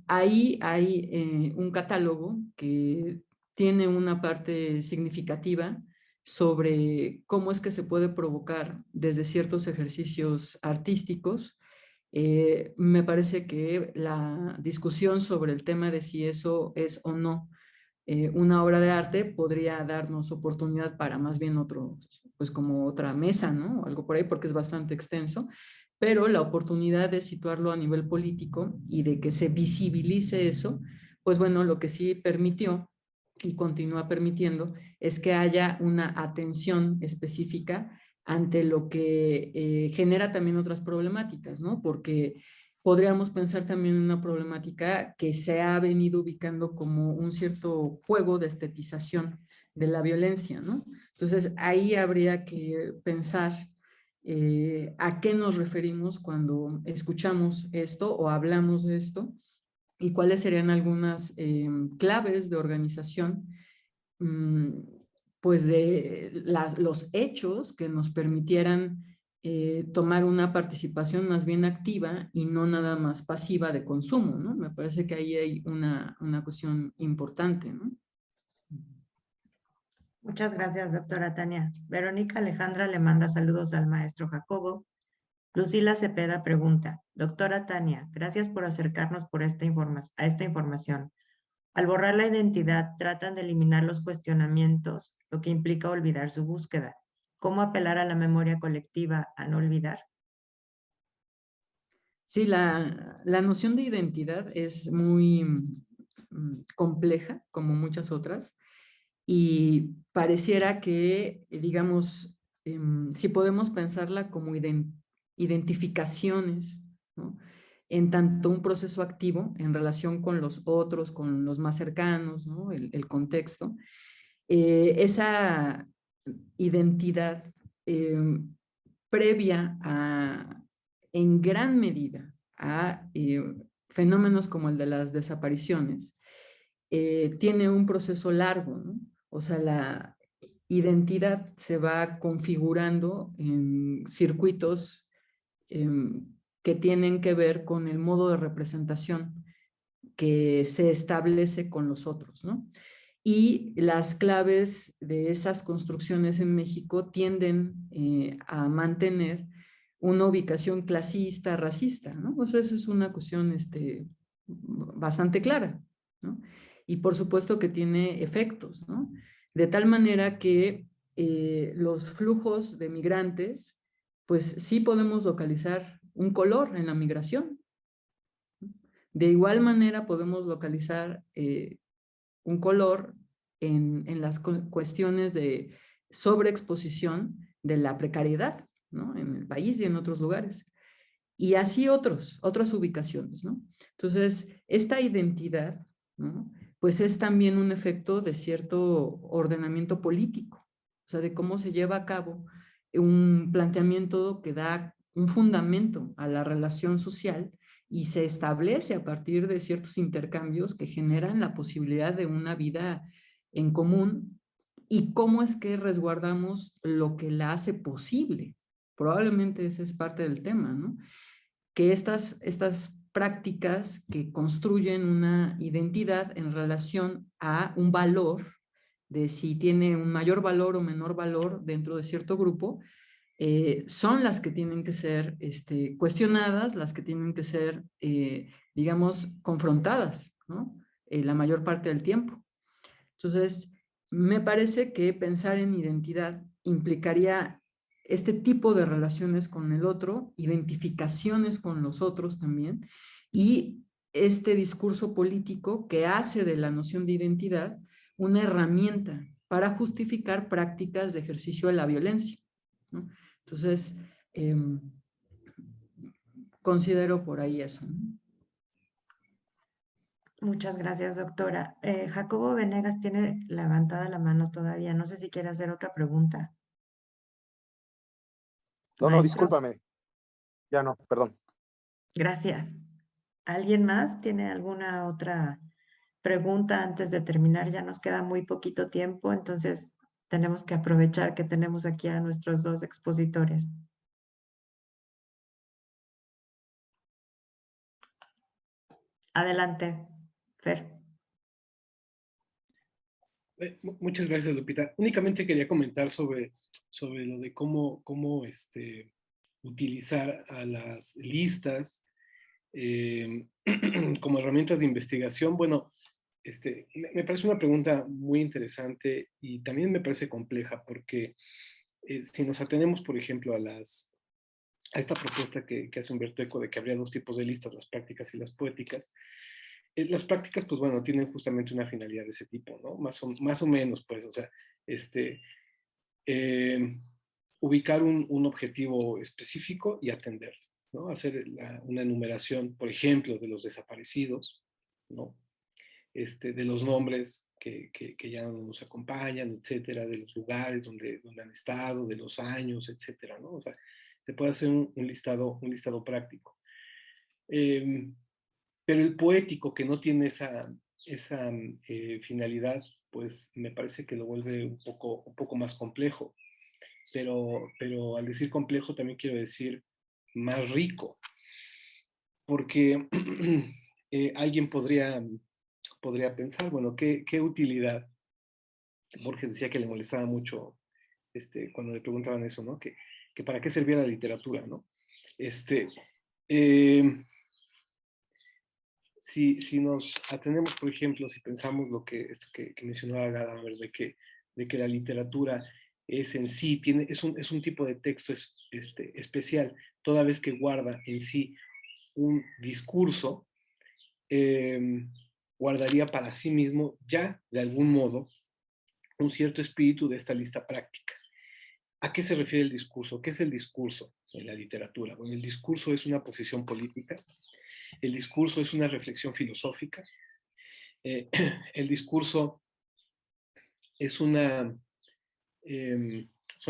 Ahí hay un catálogo que tiene una parte significativa sobre cómo es que se puede provocar desde ciertos ejercicios artísticos. Me parece que la discusión sobre el tema de si eso es o no una obra de arte podría darnos oportunidad para más bien otro, pues como otra mesa, ¿no? O algo por ahí, porque es bastante extenso, pero la oportunidad de situarlo a nivel político y de que se visibilice eso, pues bueno, lo que sí permitió y continúa permitiendo es que haya una atención específica ante lo que genera también otras problemáticas, ¿no? Porque podríamos pensar también en una problemática que se ha venido ubicando como un cierto juego de estetización de la violencia, ¿no? Entonces, ahí habría que pensar a qué nos referimos cuando escuchamos esto o hablamos de esto, y cuáles serían algunas claves de organización, pues de los hechos que nos permitieran tomar una participación más bien activa y no nada más pasiva de consumo, ¿no? Me parece que ahí hay una cuestión importante, ¿no? Muchas gracias, doctora Tania. Verónica Alejandra le manda saludos al maestro Jacobo. Lucila Cepeda pregunta, doctora Tania, gracias por acercarnos a esta información. Al borrar la identidad, tratan de eliminar los cuestionamientos, lo que implica olvidar su búsqueda. ¿Cómo apelar a la memoria colectiva a no olvidar? Sí, la noción de identidad es muy compleja, como muchas otras, y pareciera que, digamos, si podemos pensarla como identificaciones, ¿no? En tanto un proceso activo en relación con los otros, con los más cercanos, ¿no? El contexto, esa identidad previa en gran medida a fenómenos como el de las desapariciones, tiene un proceso largo, ¿no? O sea, la identidad se va configurando en circuitos que tienen que ver con el modo de representación que se establece con los otros, ¿no? Y las claves de esas construcciones en México tienden a mantener una ubicación clasista, racista, ¿no? O sea, eso es una cuestión bastante clara, ¿no? Y por supuesto que tiene efectos, ¿no? De tal manera que los flujos de migrantes, pues sí podemos localizar un color en la migración. De igual manera podemos localizar un color en las cuestiones de sobreexposición de la precariedad, ¿no? En el país y en otros lugares. Y así otras ubicaciones, ¿no? Entonces, esta identidad, ¿no? Pues es también un efecto de cierto ordenamiento político, o sea, de cómo se lleva a cabo un planteamiento que da un fundamento a la relación social y se establece a partir de ciertos intercambios que generan la posibilidad de una vida en común y cómo es que resguardamos lo que la hace posible. Probablemente ese es parte del tema, ¿no? Que estas prácticas que construyen una identidad en relación a un valor, de si tiene un mayor valor o menor valor dentro de cierto grupo, son las que tienen que ser cuestionadas, las que tienen que ser, digamos, confrontadas, ¿no? La mayor parte del tiempo. Entonces, me parece que pensar en identidad implicaría este tipo de relaciones con el otro, identificaciones con los otros también, y este discurso político que hace de la noción de identidad una herramienta para justificar prácticas de ejercicio de la violencia, ¿no? Entonces, eh, considero por ahí eso, ¿no? Muchas gracias, doctora. Jacobo Venegas tiene levantada la mano todavía. No sé si quiere hacer otra pregunta. No, Maestro, discúlpame. Ya no, perdón. gracias. ¿Alguien más tiene alguna otra pregunta antes de terminar? Ya nos queda muy poquito tiempo, entonces tenemos que aprovechar que tenemos aquí a nuestros dos expositores. Adelante, Fer. Muchas gracias, Lupita. Únicamente quería comentar sobre lo de cómo utilizar a las listas como herramientas de investigación. Bueno, me parece una pregunta muy interesante y también me parece compleja porque si nos atenemos, por ejemplo, a esta propuesta que hace Humberto Eco de que habría dos tipos de listas, las prácticas y las poéticas. Las prácticas, pues bueno, tienen justamente una finalidad de ese tipo, ¿no? Más o menos, pues, o sea, eh, ubicar un objetivo específico y atenderlo, ¿no? Hacer una enumeración, por ejemplo, de los desaparecidos, ¿no? De los nombres que ya no nos acompañan, etcétera, de los lugares donde han estado, de los años, etcétera, ¿no? O sea, se puede hacer un listado práctico. Pero el poético que no tiene esa finalidad, pues me parece que lo vuelve un poco más complejo. Pero al decir complejo también quiero decir más rico, porque alguien podría pensar, bueno, ¿qué utilidad? Borges decía que le molestaba mucho cuando le preguntaban eso, ¿no? Que para qué servía la literatura, ¿no? Si nos atenemos, por ejemplo, si pensamos esto que mencionaba Gadamer, de que la literatura es en sí, es un tipo de texto especial, toda vez que guarda en sí un discurso, guardaría para sí mismo ya, de algún modo, un cierto espíritu de esta lista práctica. ¿A qué se refiere el discurso? ¿Qué es el discurso en la literatura? Bueno, el discurso es una posición política, el discurso es una reflexión filosófica, el discurso es son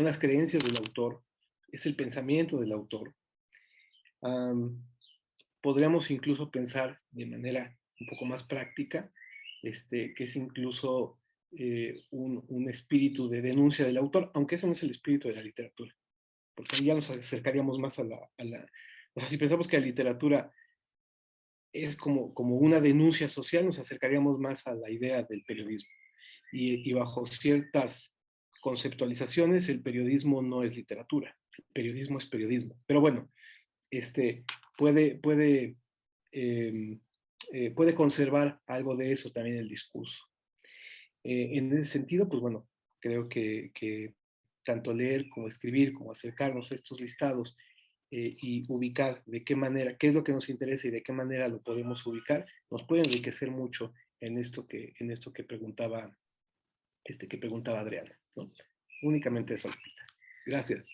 las creencias del autor, es el pensamiento del autor. Podríamos incluso pensar de manera un poco más práctica, que es incluso un espíritu de denuncia del autor, aunque ese no es el espíritu de la literatura, porque ahí ya nos acercaríamos más a la o sea, si pensamos que la literatura es como una denuncia social, nos acercaríamos más a la idea del periodismo. Y bajo ciertas conceptualizaciones, el periodismo no es literatura, el periodismo es periodismo. Pero bueno, puede conservar algo de eso también el discurso. En ese sentido, pues bueno, creo que tanto leer como escribir, como acercarnos a estos listados y ubicar de qué manera, qué es lo que nos interesa y de qué manera lo podemos ubicar, nos puede enriquecer mucho en esto que preguntaba Adriana, ¿no? Únicamente eso, Lupita. Gracias.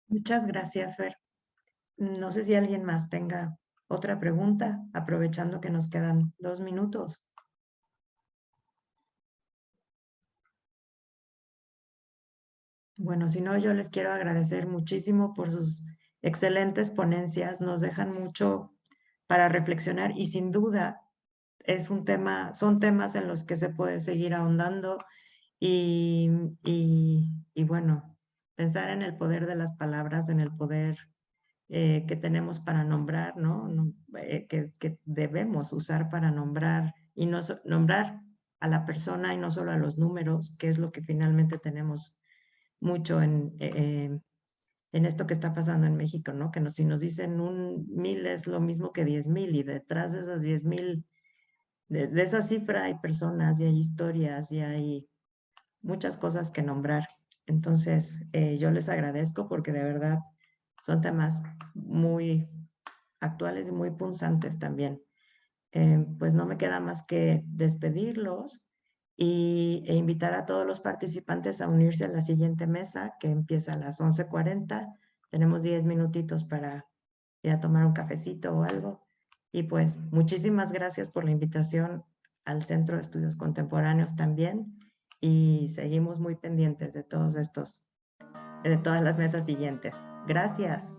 Muchas gracias, Fer. No sé si alguien más tenga otra pregunta, aprovechando que nos quedan 2 minutos. Bueno, si no, yo les quiero agradecer muchísimo por sus excelentes ponencias. Nos dejan mucho para reflexionar y sin duda son temas en los que se puede seguir ahondando y bueno, pensar en el poder de las palabras, en el poder que tenemos para nombrar, ¿no? Que debemos usar para nombrar y no nombrar a la persona y no solo a los números, que es lo que finalmente tenemos mucho en esto que está pasando en México, ¿no? Que si nos dicen 1,000 es lo mismo que 10,000 y detrás de esas 10,000, de esa cifra hay personas y hay historias y hay muchas cosas que nombrar. Entonces, yo les agradezco porque de verdad son temas muy actuales y muy punzantes también. Pues no me queda más que despedirlos e invitar a todos los participantes a unirse a la siguiente mesa que empieza a las 11:40. Tenemos 10 minutitos para ir a tomar un cafecito o algo. Y pues muchísimas gracias por la invitación al Centro de Estudios Contemporáneos también. Y seguimos muy pendientes de todas las mesas siguientes. Gracias.